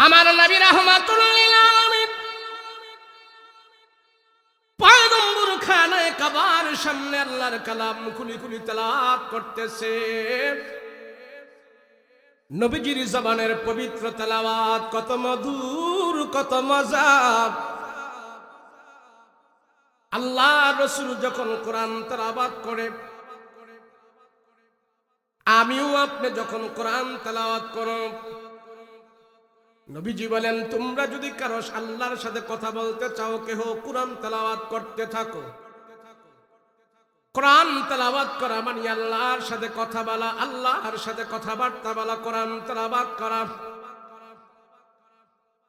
আমার নবী রাহমাতুল লিল আলামিন পয়গম্বর খানায় কাবার সামনে আল্লাহর কালাম খুলি খুলি তেলাওয়াত করতেছে। নবীজির জবানের পবিত্র তেলাওয়াত কত মধুর, কত মজা। আল্লাহ রাসূল যখন কোরআন তেলাওয়াত করে, আমিও আপনি যখন কোরআন তেলাওয়াত করো, নবীজি বলেন তোমরা যদি কারো আল্লাহর সাথে কথা বলতে চাও, কেহ কোরআন তেলাওয়াত করতে থাকো। কোরআন তেলাওয়াত করা মানে আল্লাহর সাথে কথা বলা, আল্লাহর সাথে কথাবার্তা বলা, কোরআন তেলাওয়াত করা।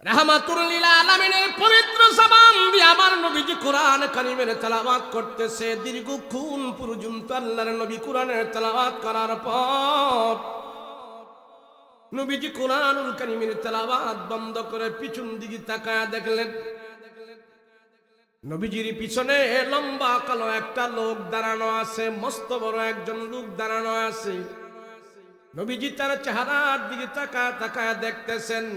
রাহমাতুল লিল আলামিনের পবিত্র জবান দিয়ে আমার নবীজি কোরআন কারীমের তেলাওয়াত করতেছে। দীর্ঘক্ষণ পর্যন্ত আল্লাহর নবী কোরআনের তেলাওয়াত করার পর নবীজি কোরআনুল কারীমের তেলাওয়াত বন্ধ করে পিছন দিকে তাকায়া দেখলেন, নবীজির পিছনে লম্বা কালো একটা লোক দাঁড়ানো আছে, মস্ত বড় একজন লোক দাঁড়ানো আছে। নবীজি তার চেহারার দিকে তাকায়া তাকায়া দেখতেছেন,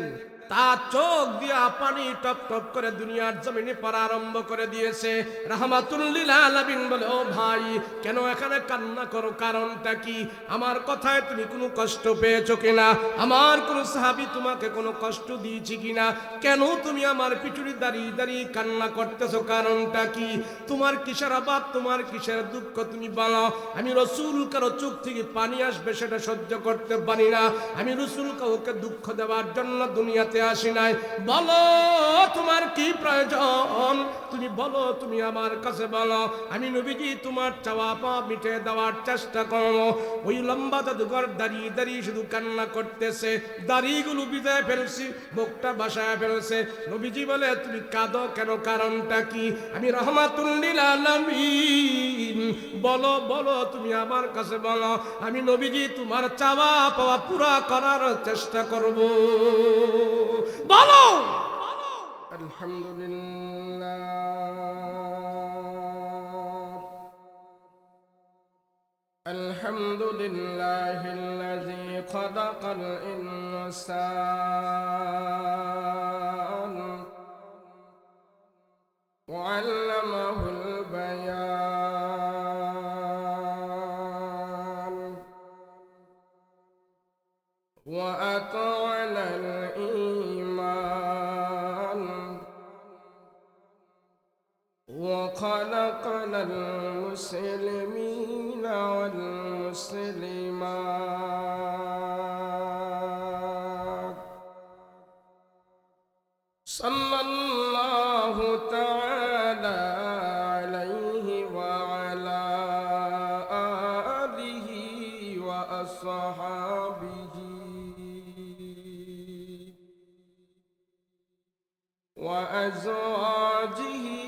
তার চোখ দিয়া পানি টপ টপ করে দুনিয়ার জমিনে পড়া আরম্ভ করে দিয়েছে। রাহমাতুল লিল আলামিন বলে, ও ভাই, কেন এখানে কান্না করো? কারণটা কি? আমার কথায় তুমি কোনো কষ্ট পেয়েছো কিনা? আমার কোন সাহাবী তোমাকে কোনো কষ্ট দিয়েছি কিনা? কেন তুমি আমার পিছনে দাঁড়িয়ে দাঁড়িয়ে কান্না করতেছো? কারণটা কি? তোমার কিসের অভাব, তোমার কিসের দুঃখ তুমি বলো। আমি রাসূল, কারো চোখ থেকে পানি আসবে সেটা সহ্য করতে পারি না। আমি রাসূল কাউকে দুঃখ দেওয়ার জন্য দুনিয়াতে আসি নাই। বলো তোমার কি প্রয়োজন, তুমি বলো, তুমি আমার কাছে বলো। আমি নবীজি তোমার চাওয়া পাওয়া মিটে দেওয়ার চেষ্টা করবো। ওই লম্বা জাদুঘর দাঁড়িয়ে দাঁড়িয়ে শুধু কান্না করতেছে, দাড়িগুলো বিদায় ফেলছি, মুখটা বাসায় ফেলছে। নবীজি বলে, তুমি কাঁদো কেন? কারণটা কি? আমি রাহমাতুল লিল আলামিন, বলো বলো, তুমি আমার কাছে বলো। আমি নবীজি তোমার চাওয়া পাওয়া পুরা করার চেষ্টা করব। বলো। আলহামদুলিল্লাহ, আলহামদুলিল্লাহিল্লাযী খালাকাল ইনসান ওয়া আল্লামাহুল বায়ান ওয়া আতা'আলাল ঈমান ওয়া খালাকাল মুসলিমিনা ওয়াল মুসলিমাত। সাল্লাল্লাহু তাআলা আলাইহি ওয়া আলা আলিহি ওয়া আসহাবিহি ওয়া আজওয়াজিহি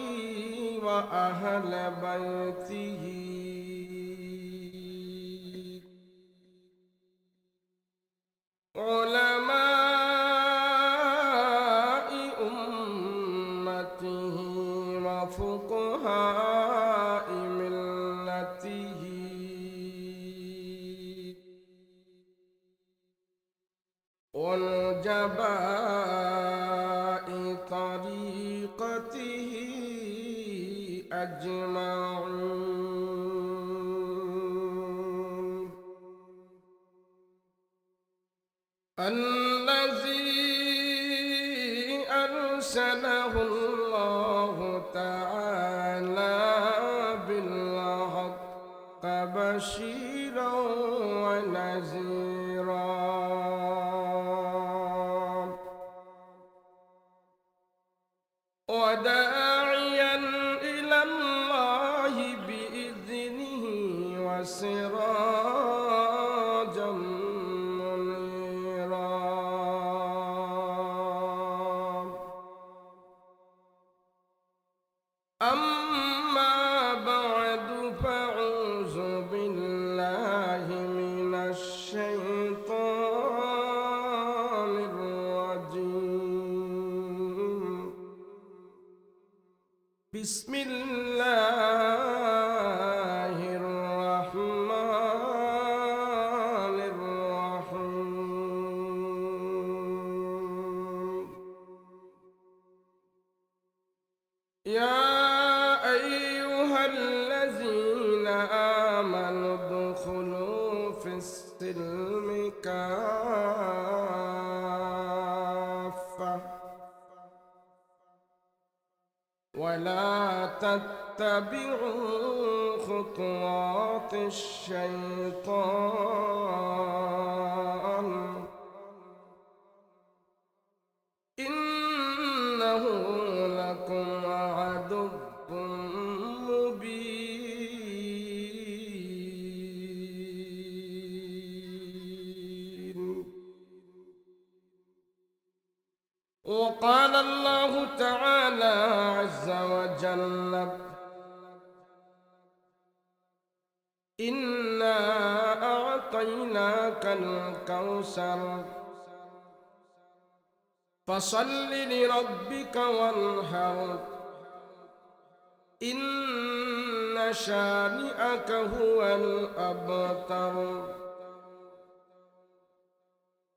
ওয়া আহলি বাইতিহি উলামাই উম্মতিহি ওয়া ফুকাহাই মিল্লাতিহি ওয়াল জাবাই তরিকতিহি আজমাউন। الذي أرسله الله تعالى بالحق بشيرا ونذيرا وداعيا إلى الله بإذنه وسراجا أما بعد فأعوذ بالله من الشيطان الرجيم. بسم الله الرحمن الرحيم. يا أيها الذين آمنوا ادخلوا في السلم كافة ولا تتبعوا خطوات الشيطان إنه لكم عدو مبين. وقال الله تعالى عز وجل: إنا أعطيناك الكوثر فصل لربك وانحر إن شانئك هو الأبتر.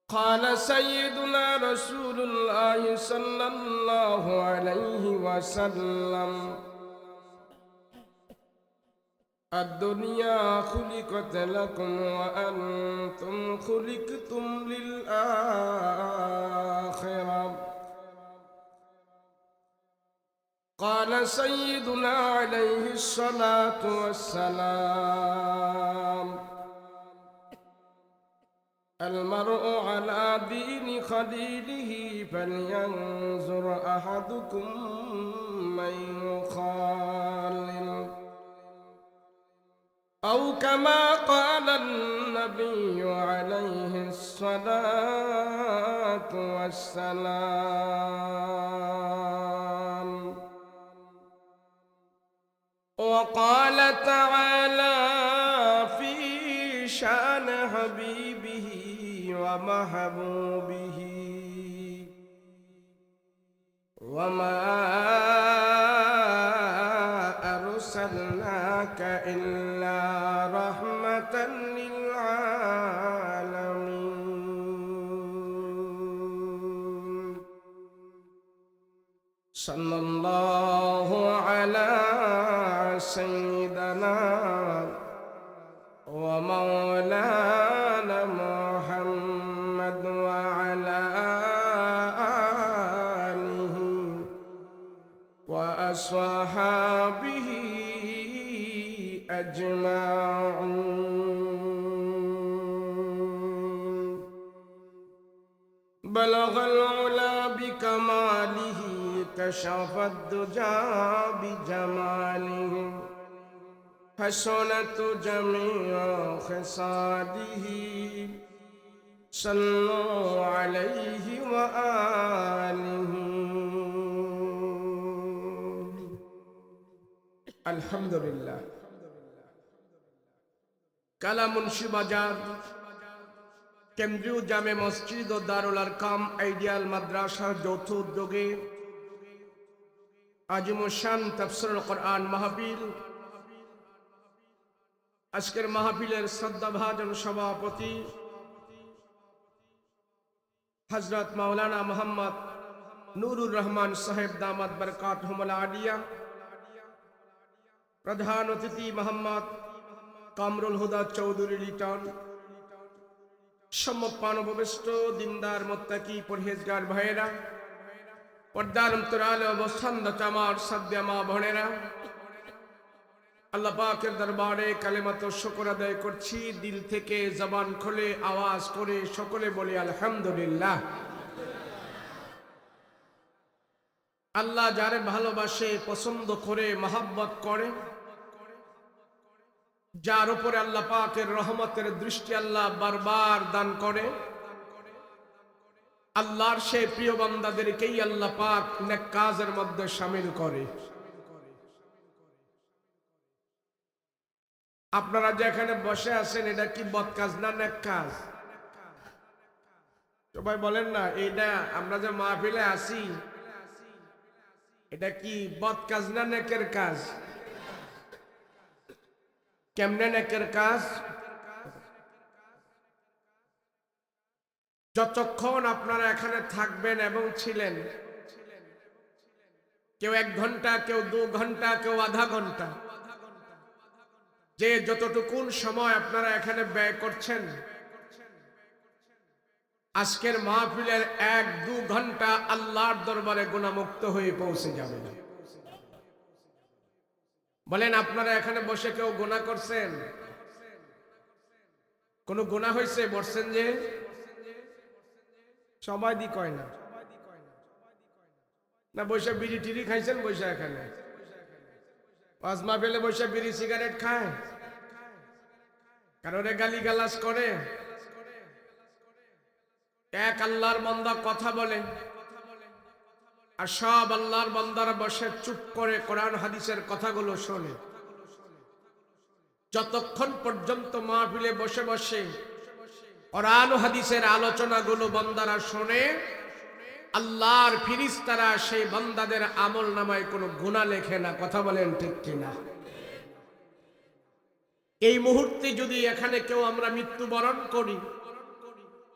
قال سيدنا رسول الله صلى الله عليه وسلم: الدنيا خلقت لكم وأنتم خلقتم للآخرة. قال سيدنا عليه الصلاة والسلام: المرء على دين خليله فلينظر أحدكم من يخالل، أو كما قال النبي عليه الصلاة والسلام. وقال تعالى في شأن حبيبه ومحبوبه: وما أرسلناك إلا رحمة للعالمين. صلى الله على سيدنا ومولانا محمد وعلى آله وأصحابه أجمعين. بلغ العلا بكماله كشف الدجى بجماله حسنت جميع خصاله صلوا عليه وآله. আলহামদুলিল্লাহ। কালা মুন্সি বাজার কেন্দ্রীয় জামে মসজিদ ও দারুল আরকাম আইডিয়াল মাদ্রাসার যৌথ উদ্যোগে আজিমুশান তাফসীরুল কোরআন মাহফিল, আজকের মাহফিলের শ্রদ্ধাভাজন সভাপতি হযরত মাওলানা মোহাম্মদ নুরুর রহমান সাহেব দামাত বরকাতুহুল আলিয়া, প্রধান অতিথি মোহাম্মদ কামরুল হুদা চৌধুরী লিটন, সম্মানিত উপবিষ্ট দিনদার মুত্তাকি পরহেজগার ভাইয়েরা, পর্দার অন্তরালে অবস্থানরত আমার সাধ্যা মা বোনেরা, আল্লাহ পাকের দরবারে কালেমাত শুকর আদায় করছি। দিল থেকে জবান খুলে আওয়াজ করে সকলে বলি আলহামদুলিল্লাহ। আল্লাহ যারে ভালোবাসে, পছন্দ করে, মহব্বত করে, যার উপরে আল্লাহ পাকের রহমতের দৃষ্টি আল্লাহ বারবার দান করে, আল্লাহর সেই প্রিয় বান্দাদেরকেই আল্লাহ পাক নেক কাজের মধ্যে শামিল করে। আপনারা যে এখানে বসে আছেন, এটা কি বদ কাজ না নেক কাজ? সবাই বলেন না, এইটা আমরা যে মাহফিলে আসি, এটা কি বদ কাজ না নেকের কাজ? কেমনে নেকের কাজ? যতক্ষণ আপনারা এখানে থাকবেন এবং ছিলেন, কেউ 1 ঘন্টা, কেউ 2 ঘন্টা, কেউ আধা ঘন্টা, যে যতটুকুন সময় আপনারা এখানে ব্যয় করছেন, আজকের মাহফিলের 1-2 ঘন্টা আল্লাহর দরবারে গুনাহমুক্ত হয়ে পৌঁছে যাবে। বলেন, আপনারা এখানে বসে কেউ গুনাহ করছেন? কোন গুনাহ হয়েছে? বলছেন যে সবাই দি কয় না, না বৈশা বিড়ি টিড়ি খাইছেন? বৈশা এখানে পাঁচ মাহফিলে বৈশা বিড়ি সিগারেট খায়, কারোরে গালি গালাজ করে, এক আল্লাহর বান্দা কথা বলে আর সব আল্লাহর বান্দারা বসে চুপ করে কোরআন হাদিসের কথাগুলো শোনে। যতক্ষণ পর্যন্ত মাহফিলে বসে বসে কোরআন হাদিসের আলোচনাগুলো বান্দারা শোনে, আল্লাহর ফেরেশতারা সেই বান্দাদের আমল নামায় কোনো গুনাহ লেখে না। কথা বলেন ঠিক কিনা? এই মুহূর্তে যদি এখানে কেউ আমরা মৃত্যুবরণ করি,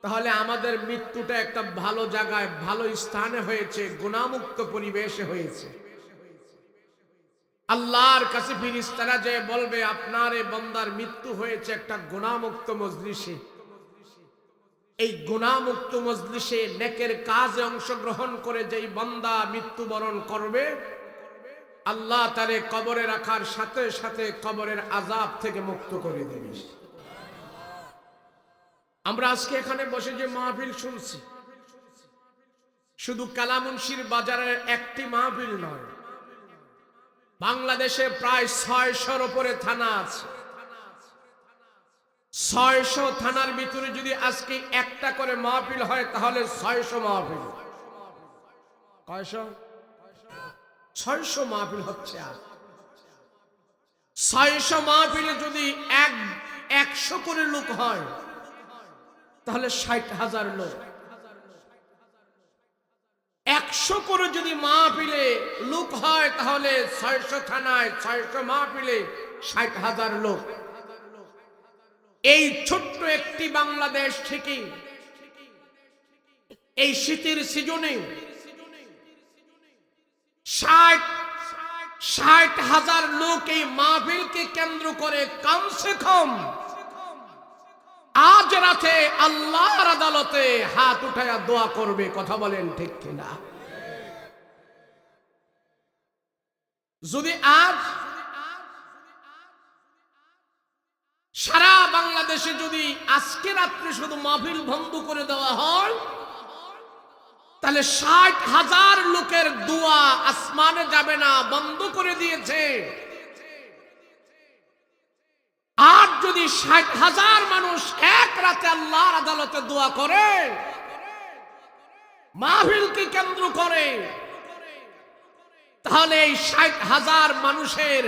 তাহলে আমাদের মৃত্যুটা একটা ভালো জায়গায়, ভালো স্থানে হয়েছে, গুনাহমুক্ত পরিবেশে হয়েছে। আল্লাহর কাছে ফেরেশতারা যে বলবে, আপনার এই বান্দার মৃত্যু হয়েছে একটা গুনাহমুক্ত মজলিসে। এই গুনাহমুক্ত মজলিসে নেকের কাজে অংশগ্রহণ করে যেই বান্দা মৃত্যুবরণ করবে, আল্লাহ তারে কবরে রাখার সাথে সাথে কবরের আযাব থেকে মুক্ত করে দেবে। আমরা আজকে এখানে বসে যে মাহফিল শুনছি, শুধু কালামুনশির বাজারের একটি মাহফিল নয়, বাংলাদেশে প্রায় 600-র উপরে থানা আছে। 600 থানার ভিতরে যদি আজকে একটা করে মাহফিল হয়, তাহলে 600 মাহফিল। কয়শো? 600 মাহফিল হচ্ছে। আর 600 মাহফিলে যদি 100 করে লোক হয়, তাহলে 60,000 লোক। 100 করে যদি মাহফিলে লোক হয়, তাহলে 600 থানায় 600 মাহফিলে 60,000 লোক। এই ছোট্ট একটি বাংলাদেশ থেকে এই শীতের সিজনে 60,000 লোক এই মাহফিলকে কেন্দ্র করে কমসে কম আজ রাতে আল্লাহর আদালতে হাত উঠায়া দোয়া করবে। কথা বলেন ঠিক কিনা? যদি আজ সারা বাংলাদেশে যদি আজকে রাত্রে শুধু মাহফিল বন্ধ করে দেওয়া হয়, তাহলে 60,000 লোকের দোয়া আসমানে যাবে না, বন্ধ করে দিয়েছে। আর যদি 60,000 মানুষ এক রাতে আল্লাহর আদালতে দোয়া করে, মাহফিলকে কেন্দ্র করে, তাহলে এই 60,000 মানুষের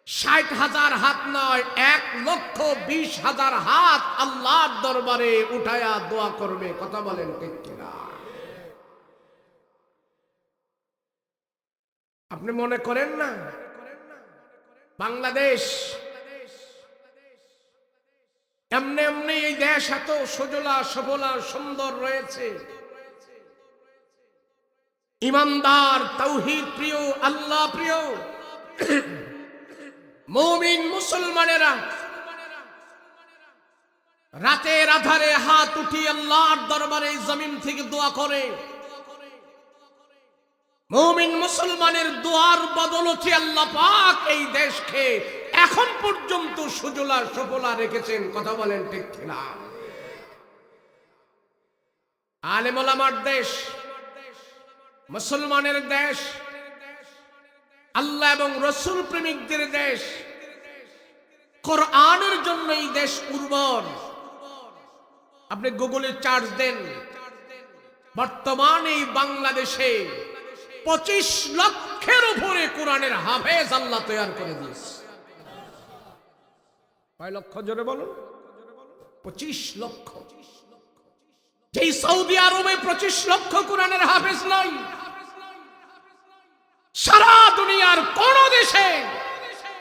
60,000 হাত নয়, 1,20,000 হাত আল্লাহর দরবারে উঠায়া দোয়া করবে। কথা বলেন ঠিক কিনা? আপনি মনে করেন না বাংলাদেশ এমনি এমনি এই দেশ এত সজলা সবলা সুন্দর রয়েছে? ইমানদার, তাওহীদ প্রিয়, আল্লাহ প্রিয় মুমিন মুসলমানেরা রাতের আধারে হাত উঠিয়ে আল্লাহর দরবারে জমিন থেকে দোয়া করে। মুমিন মুসলমানের দোয়ার বদৌলতে আল্লাহ পাক এই দেশকে এখন পর্যন্ত সুজলা সফলা রেখেছেন। কথা বলেন ঠিক কিনা? আলেম ওলামার দেশ, মুসলমানের দেশ, আল্লাহ এবং রসুল প্রেমিকদের দেশ, কোরআনের জন্য এই দেশ উর্বর। আপনি গুগলে চার্জ দেন, বর্তমানে এই বাংলাদেশে 25 লক্ষের উপরে কোরআনের হাফেজ আল্লাহ তৈরি করে দিয়েছে। কয় লক্ষ? জোরে বলুন। 25 লক্ষ। যেই সৌদি আরবে 25 লক্ষ কোরআনের হাফেজ নাই, সারা দুনিয়ার কোন দেশে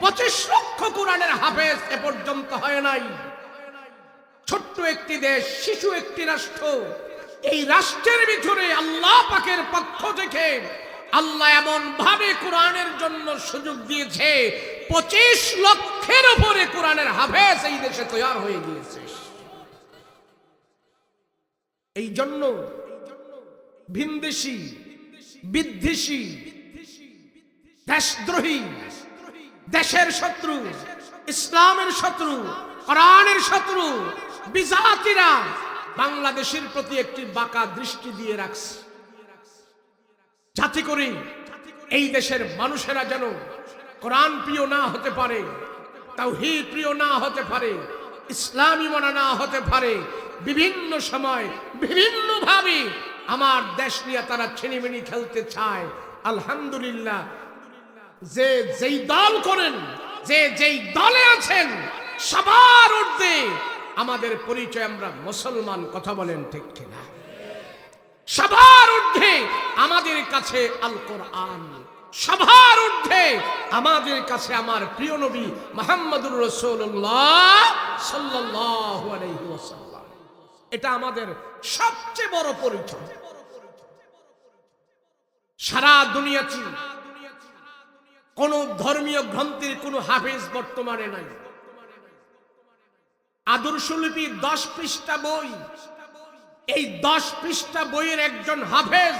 25 লক্ষ কোরআনের হাফেজ এ পর্যন্ত হয় নাই। ছোট্ট একটি দেশ, শিশু একটি রাষ্ট্র, এই রাষ্ট্রের ভিতরে আল্লাহ পাকের পক্ষ থেকে আল্লাহ এমন ভাবে কোরআনের জন্য সুযোগ দিয়েছে, 25 লক্ষের উপরে কোরআনের হাফেজ এই দেশে তৈরি হয়ে গিয়েছে। এই জন্য ভিনদেশী, বিদ্বেষী, দেশদ্রোহী, দেশের শত্রু, ইসলামের শত্রু, কোরআনের শত্রু বিজাতিরা বাংলাদেশের প্রতি একটি বাঁকা দৃষ্টি দিয়ে রাখছে, যাতে করে এই দেশের মানুষেরা যেন কোরআন প্রিয় না হতে পারে, তাওহীদ প্রিয় না হতে পারে, ইসলামী মানা না হতে পারে। বিভিন্ন সময় বিভিন্ন ভাবে আমার দেশ নিয়ে তারা ছিনিমিনি খেলতে চায়। আলহামদুলিল্লাহ, যে যেই দল করেন, যে যেই দলে আছেন, সবার ঊর্ধ্বে আমাদের পরিচয় আমরা মুসলমান। কথা বলেন ঠিক কিনা? সবার ঊর্ধ্বে আমাদের কাছে আল কোরআন, সবার ঊর্ধ্বে আমাদের কাছে আমার প্রিয় নবী মুহাম্মদুর রাসূলুল্লাহ সাল্লাল্লাহু আলাইহি ওয়াসাল্লাম। এটা আমাদের সবচেয়ে বড় পরিচয়। সারা দুনিয়াতে কোন ধর্মীয় গ্রন্থের কোন হাফেজ বর্তমানে নাই। আদর্শলিপি 10 পৃষ্ঠা বই, এই 10 পৃষ্ঠা বইয়ের একজন হাফেজ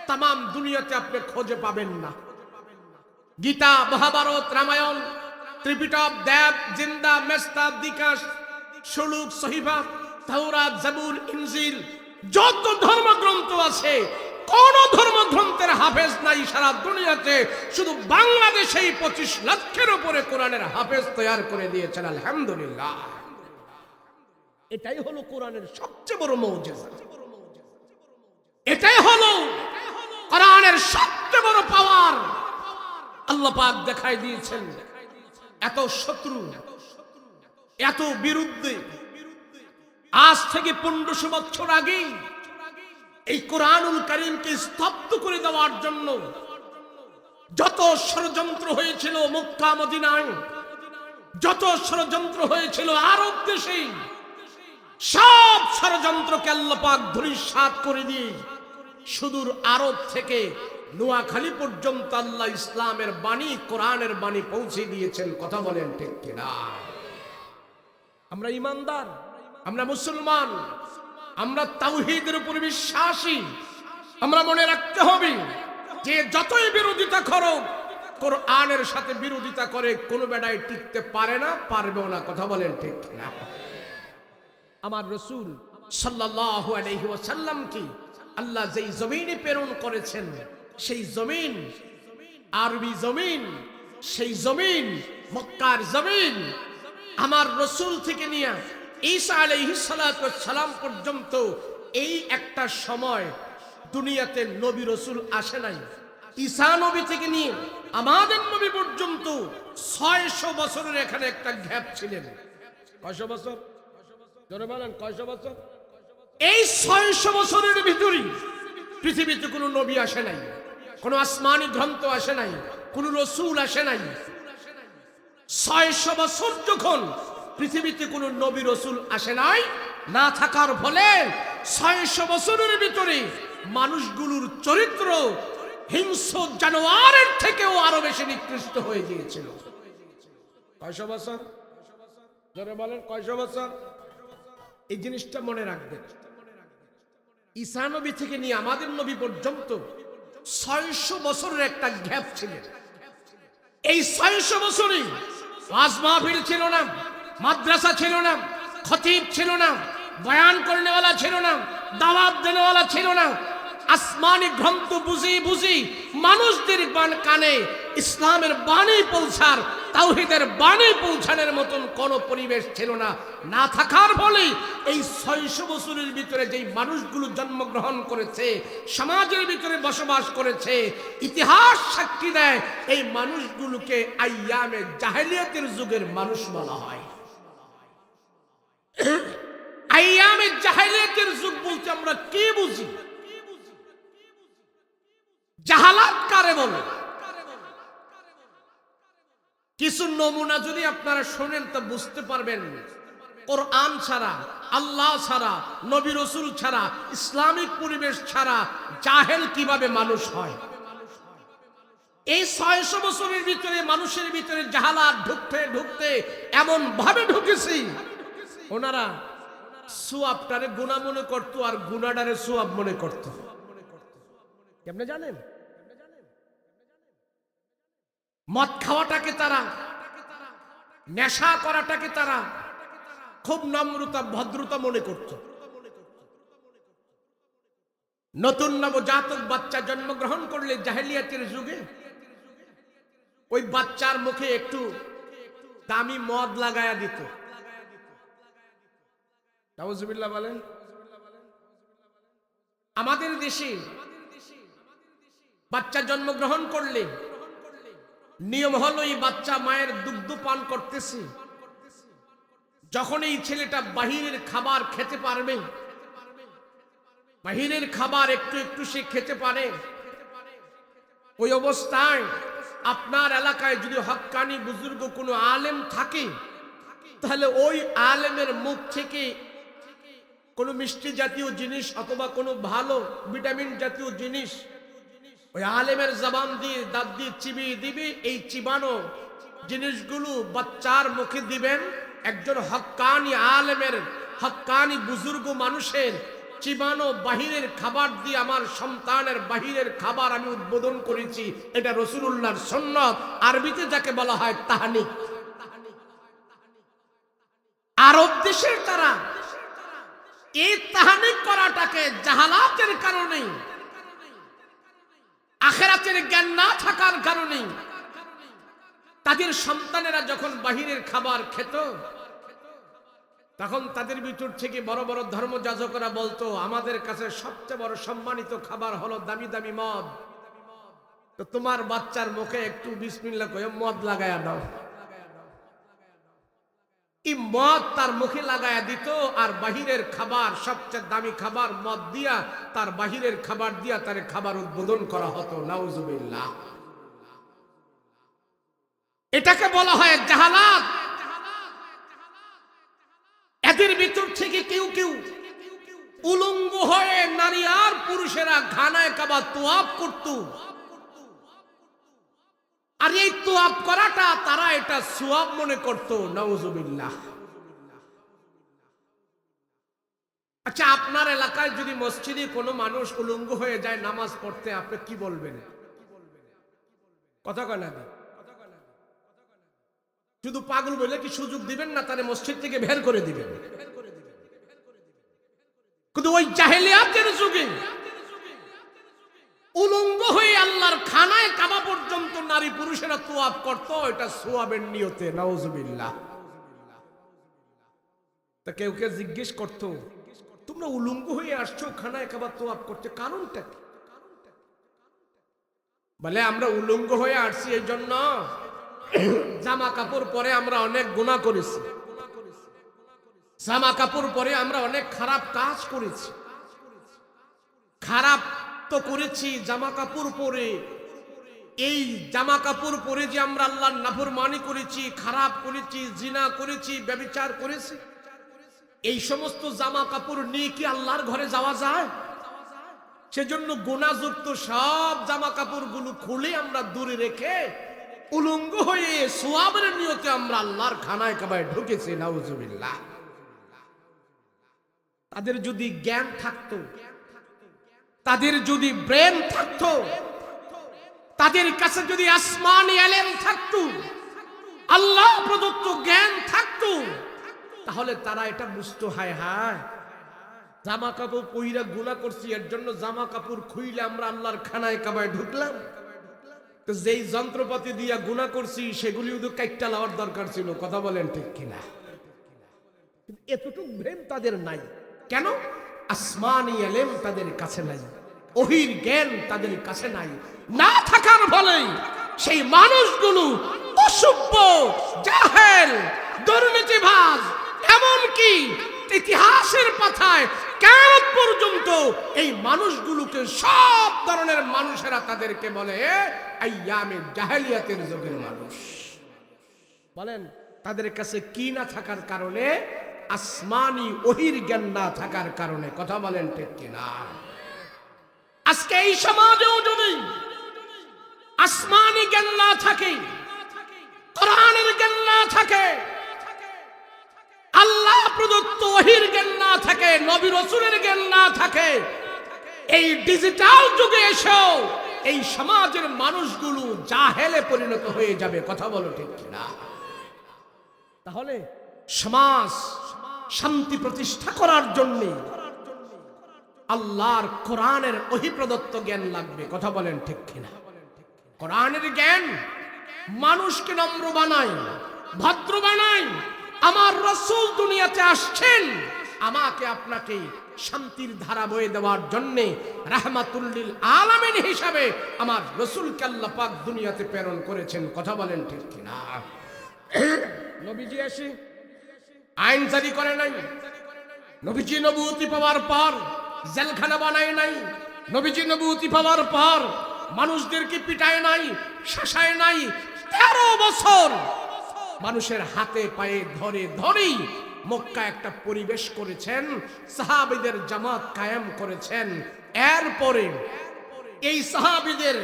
তাম দুনিয়াতে আপনি খোঁজে পাবেন না। গীতা, মহাভারত, রামায়ণ, ত্রিপিটক, দেব, জিন্দা, মেস্তা, বিকাশ, শুলুক, সহিফা, তাওরাত, জাবুর, ইনজিল, যত ধর্মগ্রন্থ আছে কোন ধর্মগ্রন্থের হাফেজ নাই সারা দুনিয়াতে। শুধু বাংলাদেশেই 25 লক্ষের উপরে কোরআনের হাফেজ তৈরি করে দিয়েছেন। আলহামদুলিল্লাহ, এটাই হলো কোরআনের সবচেয়ে বড় মুজিজা, এটাই হলো কোরআনের সবচেয়ে বড় পাওয়ার। আল্লাহ পাক দেখাই দিয়েছেন। এত শত্রু, এত বিরুদ্ধে, আজ থেকে 1500 বছর আগে এই কোরআনুল কারীমকে স্তব্ধ করে দেওয়ার জন্য যত ষড়যন্ত্র হয়েছিল মক্কা মদিনায়, যত ষড়যন্ত্র হয়েছিল আরব দেশে, সব ষড়যন্ত্রকে আল্লাহ পাক ধূলিসাৎ করে দিয়ে সুদূর আরব থেকে নোয়াখালী পর্যন্ত আল্লাহ ইসলামের বাণী, কোরআনের বাণী পৌঁছে দিয়েছেন। কথা বলেন ঠিক কিনা? আমরা ঈমানদার, আমরা মুসলমান, আমরা তাওহীদের উপর বিশ্বাসী। আমরা মনে রাখতে হবে যে যতই বিরোধিতা করো, কোরআনের সাথে বিরোধিতা করে কোনো বেড়ায় টিকতে পারে না, পারবেও না। কথা বলেন ঠিক কিনা? আমার রাসূল সাল্লাল্লাহু আলাইহি ওয়াসাল্লাম কি আল্লাহ যেই জমিনে প্রেরণ করেছেন, সেই জমিন আরবি জমিন, সেই জমিন মক্কার জমিন। আমার রাসূল থেকে নিয়ে ঈসা আলাইহিস সালাতু ওয়াস সালাম পর্যন্ত এই একটা সময় দুনিয়াতে নবী রাসূল আসে নাই। ঈসা নবী থেকে নিয়ে আমাদের নবী পর্যন্ত 600 বছরের এখানে একটা গ্যাপ ছিলেন। কয়শো বছর? জোরে বলেন, কয়শো বছর? এই 600 বছরের ভিতরে পৃথিবীতে কোনো নবী আসে নাই, কোনো আসমানি গ্রন্থ আসে নাই, কোনো রাসূল আসে নাই। 600 বছর যখন পৃথিবীতে কোনো নবী রাসূল আসে নাই, না থাকার ফলে 600 বছরের ভিতরে মানুষগুলোর চরিত্র হিংস্র জানোয়ারের থেকেও আরো বেশি নিকৃষ্ট হয়ে গিয়েছিল। কয়শো বছর? জোরে বলেন, কয়শো বছর? এই জিনিসটা মনে রাখবেন। ঈসা নবী থেকে নিয়ে আমাদের নবী পর্যন্ত 600 বছরের একটা গ্যাপ ছিল। এই 600 বছরে ওয়াজ মাহফিল ছিল না, মাদ্রাসা ছিল না, খতিব ছিল না, বয়ান করনেওয়ালা ছিল না, দাওয়াত দেনেওয়ালা ছিল না। আসমানি গ্রন্থ বুঝি বুঝি মানুষদের কানে ইসলামের বাণী পৌঁছার, তাওহীদের বাণী পৌঁছানোর মতন কোন পরিবেশ ছিল না। না থাকার ফলে এই 600 বছরের ভিতরে যেই মানুষগুলো জন্মগ্রহণ করেছে, সমাজের ভিতরে বসবাস করেছে, ইতিহাস সাক্ষী দেয় এই মানুষগুলোকে আইয়ামে জাহেলিয়াতের যুগের মানুষ বলা হয়। আইয়ামে জাহেলিয়াতের যুগ বলতে আমরা কি বুঝি? জাহালাত কারে বলে? কিছু নমুনা যদি আপনারা শোনেন তো বুঝতে পারবেন। কোরআন ছাড়া, আল্লাহ ছাড়া, নবী রাসূল ছাড়া, ইসলামিক পরিবেশ ছাড়া জাহেল কিভাবে মানুষ হয়। এই 600 বছরের ভিতরে মানুষের ভিতরে জাহালাত ঢুকতে ঢুকতে এমন ভাবে ঢুকেছি, ওনারা সুয়াবটারে গুনাহ মনে করত আর গুনাহটারে সুয়াব মনে করত। কেমনে জানেন? মদ খাওয়াটাকে তারা, নেশা করাটাকে তারা খুব নম্রতা ভদ্রতা মনে করত। নতুন নবজাতক বাচ্চা জন্মগ্রহণ করলে জাহেলিয়াতের যুগে ওই বাচ্চার মুখে একটু দামি মদ লাগায়া দিত। নাউজুবিল্লাহ বলেন। আমাদের দেশে বাচ্চা জন্মগ্রহণ করলে নিয়ম হলো এই বাচ্চা মায়ের দুগ্ধ পান করতেছে, যখন এই ছেলেটা বাহিরের খাবার খেতে পারবে, বাহিরের খাবার একটু একটু সে খেতে পারে, ওই অবস্থায় আপনার এলাকায় যদি হক্কানি বুজুর্গ কোনো আলেম থাকে, তাহলে ওই আলেমের মুখ থেকে কোনো মিষ্টি জাতীয় জিনিস অথবা কোনো ভালো ভিটামিন জাতীয় জিনিস ওই আলেমের জবান দিয়ে দাঁত দিয়ে চিবিয়ে দিবে। এই চিবানো জিনিসগুলো বাচ্চার মুখে দিবেন। একজন হক্কানি আলেমের, হক্কানি বুজুর্গ মানুষের চিবানো বাহিরের খাবার দিয়ে আমার সন্তানের বাহিরের খাবার আমি উদ্বোধন করেছি। এটা রাসূলুল্লাহর সুন্নাত, আরবিতে যাকে বলা হয় তাহনিক। আরব দেশের তারা এই তাহনিক করাটাকে জাহালাতের কারণে, আখিরাতের জ্ঞান না থাকার কারণে তাদের সন্তানেরা যখন বাহিরের খাবার খেত, তখন তাদের ভিতর থেকে বড় বড় ধর্মযাজকরা বলতো, আমাদের কাছে সবচেয়ে বড় সম্মানিত খাবার হলো দামি দামি মদ, তো তোমার বাচ্চার মুখে একটু বিসমিল্লাহ কয়ে মদ লাগায়া দাও। এই মদ তার মুখে লাগায়া দিত, আর বাহিরের খাবার, সবচেয়ে দামি খাবার মদ দিয়া, তার বাহিরের খাবার দিয়া তার খাবার উদ্বোধন করা হতো। নাউজুবিল্লাহ। এটাকে বলা হয় জাহালাত। এদের ভিতর থেকে কেউ কেউ উলঙ্গ হয়ে নারী আর পুরুষেরা খানায় কাবা তোয়াব করত, আর এই তোয়াব করাটা তারা এটা সুয়াব মনে করত। নাউজুবিল্লাহ। আচ্ছা, আপনার এলাকায় যদি মসজিদে কোনো মানুষ উলঙ্গ হয়ে যায় নামাজ পড়তে, আপনি কি বলবেন? কথা কয় না? শুধু পাগল বলে কি সুযোগ দিবেন না, তারে মসজিদ থেকে বের করে দিবেন? কিন্তু ওই জাহেলিয়াতের যুগে উলঙ্গ হয়ে আল্লাহর খানায় কাবা পর্যন্ত নারী পুরুষেরা তোয়াব করত, এটা সোয়াবের নিয়তে। নাউজুবিল্লাহ। তা কেউ কেউ জিজ্ঞেস করত, তোমরা উলঙ্গ হয়ে আসছো খানায় কাবা তোয়াব করতে, কারণটা কি? বলে, আমরা উলঙ্গ হয়ে আসছি এই জন্য জামা কাপড় পরে আমরা অনেক গুনাহ করেছি, জামা কাপড় পরে আমরা অনেক খারাপ কাজ করেছি। খারাপ তো করেছি জামা কাপড় পরে, এই জামা কাপড় পরে যে আমরা আল্লাহর নাফরমানি করেছি, খারাপ করেছি, জিনা করেছি, ব্যভিচার করেছি, এই সমস্ত জামা কাপড় নিয়ে কি আল্লাহর ঘরে যাওয়া যায়? সেজন্য গুনাহযুক্ত সব জামা কাপড় গুলো খুলে আমরা দূরে রেখে উলঙ্গ হয়ে সোয়াবের নিয়তে আমরা আল্লাহর খানায় কাবায় ঢুকেছি। নাউজুবিল্লাহ। তাদের যদি জ্ঞান থাকতো, তাদের যদি ব্রেন থাকতো, তাদের কাছে যদি আসমানি ইলম থাকতো, আল্লাহ প্রদত্ত জ্ঞান থাকতো, তাহলে তারা এটা বুঝতো, হায় হায় জামা কাপড় পইরা গুনাহ করছি, এর জন্য জামা কাপড় খুইলে আমরা আল্লাহর খানায় কাবায় ঢুকলাম। তো যেই যন্ত্রপাতি দিয়া গুনাহ করছি সেগুলিও তো কাইট্টা লাওয়ার দরকার ছিল। কথা বলেন ঠিক কিনা? এতটুকু ব্রেন তাদের নাই। কেন? আসমানি ইলম তাদের কাছে নাই, ওহীর জ্ঞান তাদের কাছে নাই। না থাকার ফলে সেই মানুষগুলো অসভ্য, জাহেল, দুর্নীতিবাজ, এমনকি ইতিহাসের পাতায় কিয়ামত পর্যন্ত এই মানুষগুলোকে সব ধরনের মানুষেরা তাদেরকে বলে আইয়ামে জাহেলিয়াতের যুগের মানুষ। বলেন, তাদের কাছে কি না থাকার কারণে? আসমানি ওহীর জ্ঞান না থাকার কারণে। কথা বলেন ঠিক কিনা? আজকে এই সমাজেও যদি আসমানি জ্ঞান না থাকে, কোরআনের জ্ঞান না থাকে, আল্লাহ প্রদত্ত ওহীর জ্ঞান না থাকে, নবী রাসূলের জ্ঞান না থাকে, এই ডিজিটাল যুগে এসেও এই সমাজের মানুষগুলো জাহেলে পরিণত হয়ে যাবে। কথা বলো ঠিক কিনা? তাহলে সমাজ শান্তি প্রতিষ্ঠা করার জন্য আল্লাহর কোরআনের ওহী প্রদত্ত জ্ঞান লাগবে। কথা বলেন ঠিক কিনা? কোরআনের জ্ঞান মানুষকে নম্র বানায়, ভদ্র বানায়। আমার রাসূল দুনিয়াতে আসছেন আমাকে আপনাকে শান্তির ধারা বয়ে দেওয়ার জন্য, রাহমাতুল লিল আলামিন হিসাবে আমার রাসূলকে আল্লাহ পাক দুনিয়াতে প্রেরণ করেছেন। কথা বলেন ঠিক কিনা? নবীজি এসে আইন জারি করে নাই, নবীজি নবুয়তি পাওয়ার পর জেলখানা বানায় নাই, নবীজি নবুয়তি পাওয়ার পর মানুষদেরকে পিটায় নাই, শাসায় নাই। 13 বছর মানুষের হাতে পায়ে ধরে ধরেই মক্কা একটা পরিবেশ করেছেন, সাহাবীদের জামাত কায়েম করেছেন। এরপরে এই সাহাবীদের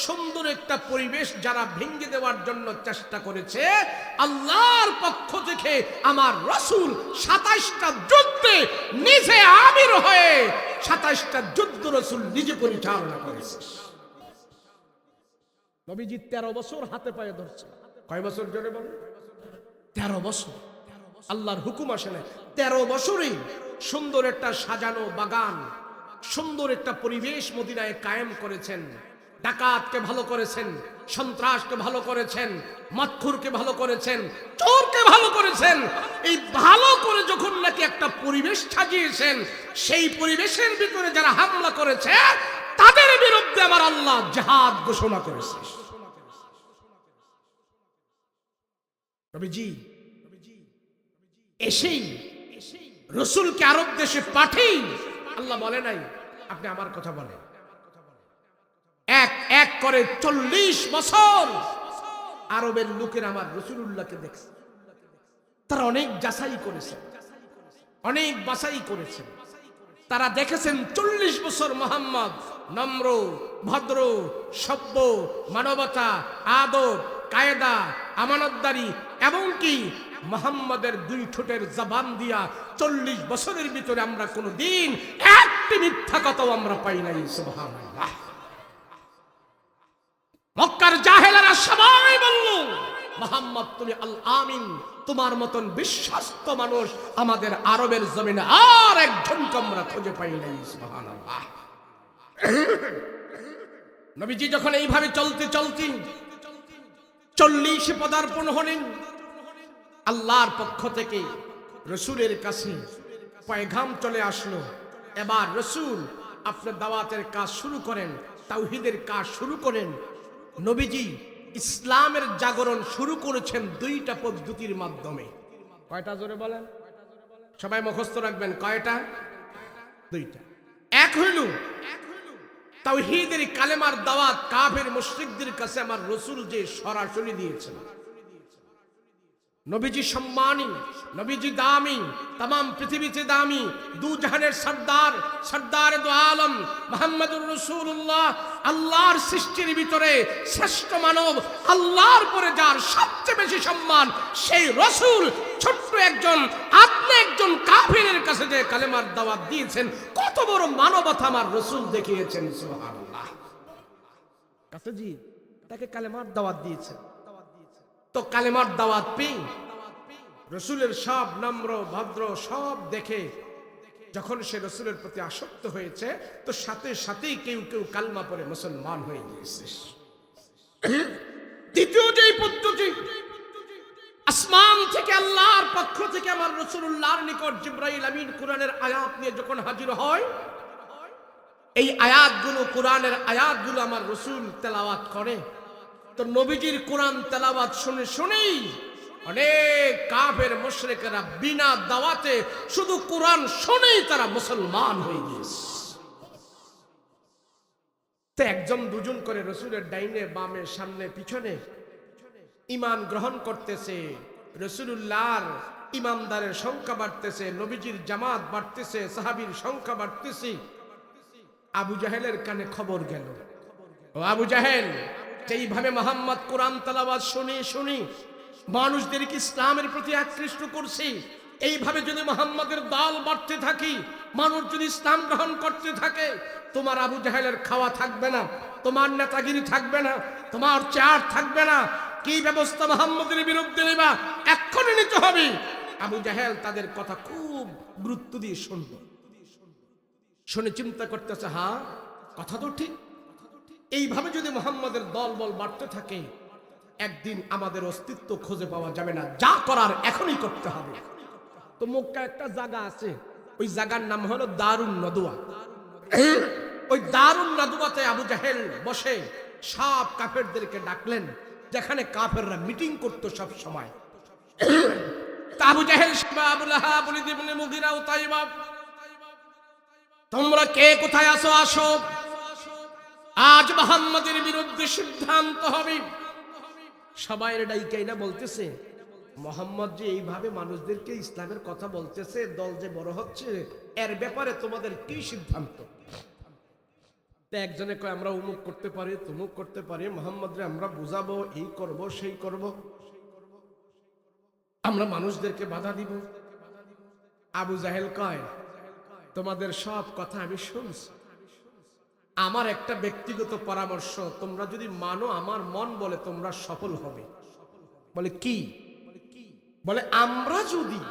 সুন্দর একটা পরিবেশ যারা ভেঙে দেওয়ার জন্য চেষ্টা করেছে, আল্লাহর পক্ষ থেকে আমার রাসূল 27টা যুদ্ধে নিজে আমির হয়ে 27টা যুদ্ধ রাসূল নিজে পরিচালনা করেছে। নবীজি 13 বছর হাতে পায়ে ধরছে। কয় বছর জোরে বলেন? 13 বছর। আল্লাহর হুকুম আসে না, 13 বছরেই সুন্দর একটা সাজানো বাগান, সুন্দর একটা পরিবেশ মদিনায় কায়েম করেছেন। ডাকাতকে ভালো করেছেন, সন্ত্রাসকে ভালো করেছেন, মাতখুরকে ভালো করেছেন, চোরকে ভালো করেছেন। এই ভালো করে যখন নাকি একটা পরিবেশ সাজিয়েছেন, সেই পরিবেশের ভিতরে যারা হামলা করেছে তাদের বিরুদ্ধে আমার আল্লাহ জিহাদ ঘোষণা করেছে। নবীজি এসেই রাসূলকে আরব দেশে পাঠিয়ে আল্লাহ বলে নাই আপনি আমার কথা বলেন। এক এক করে 40 বছর আরবের লোকের আমার রাসূলুল্লাহকে দেখছে। তারা অনেক যাচাই করেছে, অনেক বাছাই করেছে। তারা দেখেছেন 40 বছর মুহাম্মদ নম্র, ভদ্র, সভ্য, মানবতা, আদব, কায়দা, আমানতদারি, এমনকি মুহাম্মাদের 2 ঠোঁটের জবান দিয়া 40 বছরের ভিতরে আমরা কোনদিন একটি মিথ্যা কথাও আমরা পাই নাই। সুবহানাল্লাহ। মক্কার জাহেলেরা সবাই বলল, মুহাম্মদ তুমি আল আমিন, তোমার মতন বিশ্বস্ত মানুষ আমাদের আরবের জমিনে আর একজনকে আমরা খুঁজে পাই নাই। সুবহানাল্লাহ। নবীজি যখন এইভাবে চলতে চলতে 40 পদার্পণ হলেন, আল্লাহর পক্ষ থেকে রাসূলের কাছে পয়গাম চলে আসলো। এবার রাসূল আপনার দাওয়াতের কাজ শুরু করেন, তাওহীদের কাজ শুরু করেন। নবীজি ইসলামের জাগরণ শুরু করেছেন 2টা পদ্ধতির মাধ্যমে। কয়টা জোরে বলেন? সবাই মুখস্থ রাখবেন। কয়টা? 2টা। এক হইল তাওহীদের কালেমার দাওয়াত কাফের মুশরিকদের কাছে আমার রাসূল যে সরাসরি দিয়েছেন। নবীজি সম্মানী, নবীজি দামি, तमाम পৃথিবীতে দামি, দু জাহানের সরদার, সরদার দু আলম মুহাম্মদুর রাসূলুল্লাহ, আল্লাহর সৃষ্টির ভিতরে শ্রেষ্ঠ মানব, আল্লাহর পরে যার সবচেয়ে বেশি সম্মান, সেই রাসূল ছোট্ট একজন, আপনি একজন কাফিরের কাছে যে কালেমার দাওয়াত দিয়েছেন, কত বড় মানবতা আমার রাসূল দেখিয়েছেন। সুবহানাল্লাহ। কাছেজি তাকে কালেমার দাওয়াত দিয়েছেন। তো কালেমার দাওয়াত পেয়ে রাসূলের সব নম্র, ভদ্র সব দেখে যখন সে রাসূলের প্রতি আসক্ত হয়েছে, তো সাথে সাথেই কেউ কেউ কালমা পড়ে মুসলমান হয়ে গিয়েছে। দ্বিতীয় যে পদ্ধতি, আসমান থেকে আল্লাহর পক্ষ থেকে আমার রাসূলুল্লাহর নিকট জিবরাইল আমিন কোরআনের আয়াত নিয়ে যখন হাজির হয়, এই আয়াতগুলো, কোরআনের আয়াতগুলো আমার রাসূল তেলাওয়াত করে। তো নবীজির কোরআন তেলাওয়াত শুনে শুনেই অনেক কাফের মুশরিকেরা বিনা দাওয়াতে শুধু কোরআন শুনেই তারা মুসলমান হয়ে গিয়েছে। তো একজন দুজন করে রাসূলের ডাইনে বামে সামনে পিছনে ঈমান গ্রহণ করতেছে। রাসূলুল্লাহর ঈমানদারের সংখ্যা বাড়তেছে, নবীজির জামাত বাড়তেছে, সাহাবীর সংখ্যা বাড়তেছে। আবু জাহেলের কানে খবর গেল, ও আবু জাহেল, এইভাবে মোহাম্মদ কোরআন তেলাওয়াত শুনি শুনি মানুষদেরকে ইসলামের প্রতি আকৃষ্ট করছি। এইভাবে যদি মোহাম্মদের দল বাড়তে থাকি, মানুষ যদি ইসলাম গ্রহণ করতে থাকে, তোমার আবু জাহেলের খাওয়া থাকবে না, তোমার নেতাগিরি থাকবে না, তোমার চেয়ার থাকবে না। কি ব্যবস্থা মোহাম্মদের বিরুদ্ধে নেবা, এক্ষুনি নিতে হবে। আবু জাহেল তাদের কথা খুব গুরুত্ব দিয়ে শুনবে, শুনে চিন্তা করতেছে, হ্যাঁ কথা তো ঠিক। এইভাবে যদি মোহাম্মদের দল বল বাড়তে থাকে, একদিন আমাদের অস্তিত্ব খুঁজে পাওয়া যাবে না, যা করার এখনই করতে হবে। তো মক্কা একটা জায়গা আছে, ওই জায়গার নাম হলো দারুন নদুয়া। ওই দারুন নদুয়াতে আবু জাহেল বসে সব কাফেরদেরকে ডাকলেন, যেখানে কাফেররা মিটিং করতো সব সময়। আবু জাহেল, আবু লাহাব, ওয়ালিদ ইবনে মুগিরা, উতাইবা, তোমরা কে কোথায় আসো, আসো, আজ মুহাম্মাদের বিরুদ্ধে সিদ্ধান্ত হবে। সবাই ডাইকাইনা বলতেছে, মোহাম্মদ যে এইভাবে মানুষদেরকে ইসলামের কথা বলতেছে, দল যে বড় হচ্ছে, এর ব্যাপারে তোমাদের কি সিদ্ধান্ত? একজনে কয়, আমরা উমুক করতে পারি, তুমুক করতে পারি, মোহাম্মদরে আমরা বুঝাবো, এই করব সেই করব, আমরা মানুষদেরকে বাধা দিব। আবু জাহেল কয়, তোমাদের সব কথা আমি শুনছি, আমার একটা ব্যক্তিগত পরামর্শ, তোমরা যদি মানো, আমার মন বলে তোমরা সফল হবে। বলে কি? বলে আমরা যদি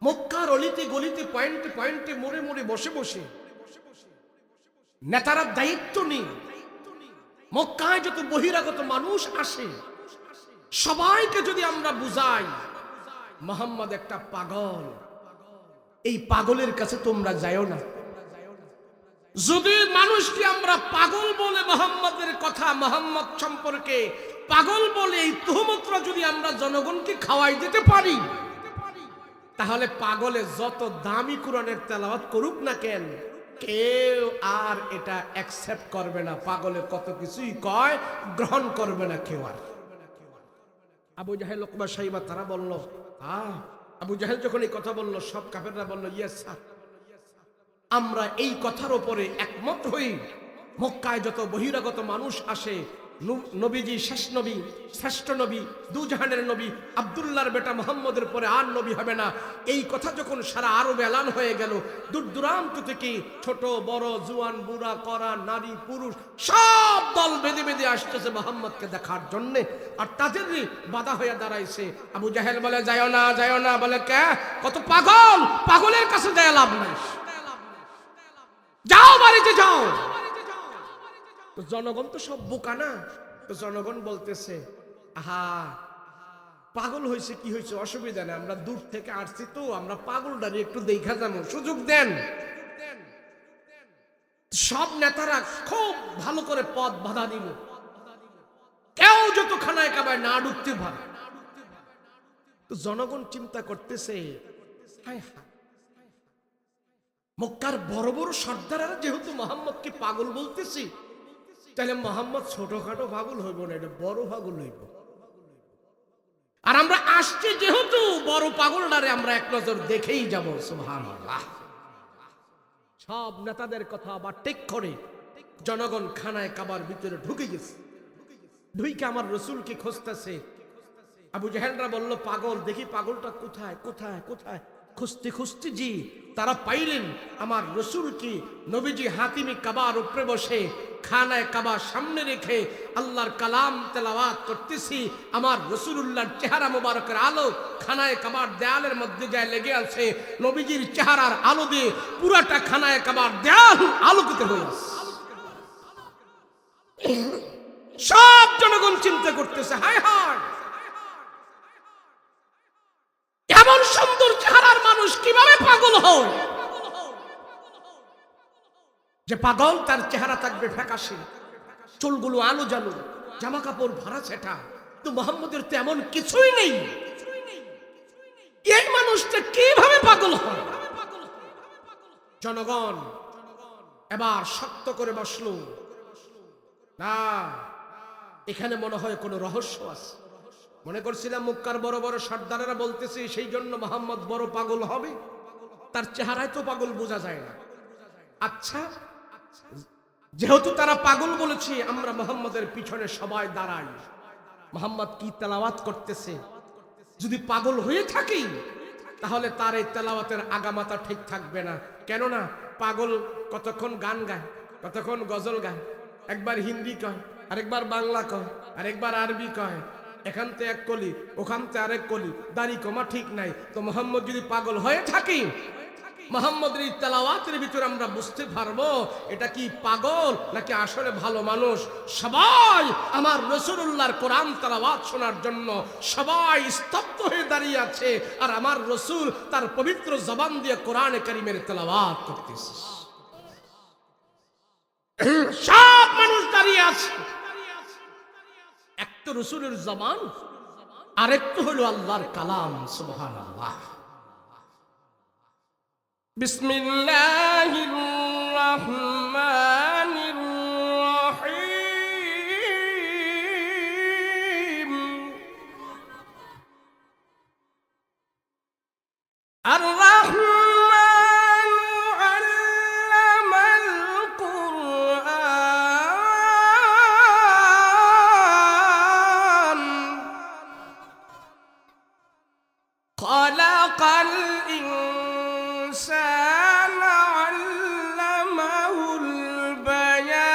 মক্কার অলিতে গলিতে পয়েন্টে পয়েন্টে মোড়ে মোড়ে বসে বসে নেতারা দায়িত্ব নেই, মক্কায় যত বহিরাগত মানুষ আসে সবাইকে যদি আমরা বুঝাই মোহাম্মদ একটা পাগল, এই পাগলের কাছে তোমরা যাও না। যদি মানুষকে আমরা পাগল বলে মোহাম্মদের কথা, মোহাম্মদ সম্পর্কে পাগল বলে এই তুহমতরা যদি আমরা জনগণকে খাওয়াই দিতে পারি, তাহলে পাগলে যত দামি কোরআনের তেলাওয়াত করুক না কেন, কেউ আর এটা অ্যাকসেপ্ট করবে না। পাগলে কত কিছুই কয়, গ্রহণ করবে না কেউ আর। আবু জাহেল, লোকবা সাইবা তারা বলল, আবু জাহেল যখন এই কথা বলল, সব কাফেররা বলল, ইয়েস স্যার, আমরা এই কথার উপরে একমত হই। মক্কায় যত বহিরাগত মানুষ আসে, নবীজি শেষ নবী, শ্রেষ্ঠ নবী, দুজাহানের নবী, আব্দুল্লাহর বেটা মুহাম্মদের পরে আর নবী হবে না। এই কথা যখন সারা আরবে এলান হয়ে গেল, দূর দূরান্ত থেকে ছোট বড়, জুয়ান বুড়া, করা নারী পুরুষ সব দল বেঁধে বেঁধে আসতেছে মুহাম্মদকে দেখার জন্য, আর তাদেরই বাধা হয়ে দাঁড়াইছে। আবু জাহেল বলে, যাইও না, যাইও না। বলে, কে? কত পাগল, পাগলের কাছে যায় লাভ নাই, যাও বাড়িতে যাও। জনগণ তো সব বোকা না, তো জনগণ বলতেছে, আহা পাগল হয়েছে, কি হয়েছে, অসুবিধা নেই, আমরা দূর থেকে আসছি তো, আমরা পাগলটারে একটু দেখা যাবো, সুযোগ দেন। সব নেতারা খুব ভালো করে পথ বাধা দিল, কেউ যত খানায় কাবায় না ঢুকতে পারে। তো জনগণ চিন্তা করতেছে, হায় হায়, মক্কার বড় বড় সর্দারেরা যেহেতু মোহাম্মদকে পাগল বলতেছি, তাহলে মোহাম্মদ ছোটখাটো পাগল হইব না, এটা বড় পাগল হইব। আর আমরা আসছি যেহেতু, বড় পাগলটারে আমরা এক নজর দেখেই যাব। সুবহানাল্লাহ। সব নেতাদের কথা আবার ঠিক করে জনগণ খানায় কাবার ভিতরে ঢুকে গেছে। ঢুকে আমার রসুলকে খুঁজতেছে। আবু জাহেলরা বলল, পাগল, দেখি পাগলটা কোথায় কোথায় কোথায়। খুঁজতে খুঁজতে জি তারা পাইলেন আমার রসুলকে। নবীজি হাতিমি কাবার উপরে বসে খানায় কাবা সামনে রেখে আল্লাহর কালাম তেলাওয়াত করতেছি। আমার রসুলুল্লাহর চেহারা মুবারকের আলো খানায় কাবার দেয়ালের মধ্যে যায় লেগে আছে। নবীজির চেহারার আলো দিয়ে পুরাটা খানায় কাবার দেয়াল আলোকিত হয়ে আছে। সব জনগণ চিন্তা করতেছে, হায় হায়, এমন সুন্দর চেহারার মানুষ কিভাবে পাগল হয়? যে পাগল তার চেহারা থাকবে ফ্যাকাশে, চুলগুলো আলো জালো, জামা কাপড় ভাড়া ছেটা, তো মোহাম্মদের তো এমন কিছুই নেই। এই মানুষটা কিভাবে পাগল হয়? জনগণ এবার শক্ত করে বসলো, না এখানে মনে হয় কোনো রহস্য আছে। মনে করছিলাম মক্কার বড় বড় সর্দারেরা বলতেছে সেই জন্য মোহাম্মদ বড় পাগল হবে, তার চেহারায় তো পাগল বোঝা যায় না। আচ্ছা যেহেতু তারা পাগল বলেছে, আমরা মুহাম্মদের পিছনে সবাই দাঁড়াই। মুহাম্মদ কি তেলাওয়াত করতেছে, যদি পাগল হয়ে থাকি তাহলে তার এই তেলাওয়াতের আগামাতা ঠিক থাকবে না। কেননা পাগল কতক্ষণ গান গায়, কতক্ষণ গজল গায়, একবার হিন্দি কয়, আরেকবার বাংলা কয়, আরেকবার আরবি কয়, এখান থেকে এক কলি, ওখান থেকে আরেক কলি, দাড়ি কমা ঠিক নাই। তো মুহাম্মদ যদি পাগল হয়ে থাকি, মুহাম্মদের এই তেলাওয়াতের ভিতরে আমরা বুঝতে পারবো এটা কি পাগল নাকি আসলে ভালো মানুষ। সবাই আমার রাসূলুল্লাহর কোরআন তেলাওয়াত শোনার জন্য সবাই স্তব্ধ হয়ে দাঁড়িয়ে আছে, আর আমার রাসূল তার পবিত্র জবান দিয়ে কোরআনে কারীমের তেলাওয়াত করতেছে। সব মানুষ দাঁড়িয়ে আছে, একটা রাসূলের জবান, আরেকটা হলো আল্লাহর কালাম। সুবহানাল্লাহ। বিসমিল্লাহির রহমানির রহিম। আর রহমান আল্লামাল কুরআন খালাকাল الإنسان علمه البيان।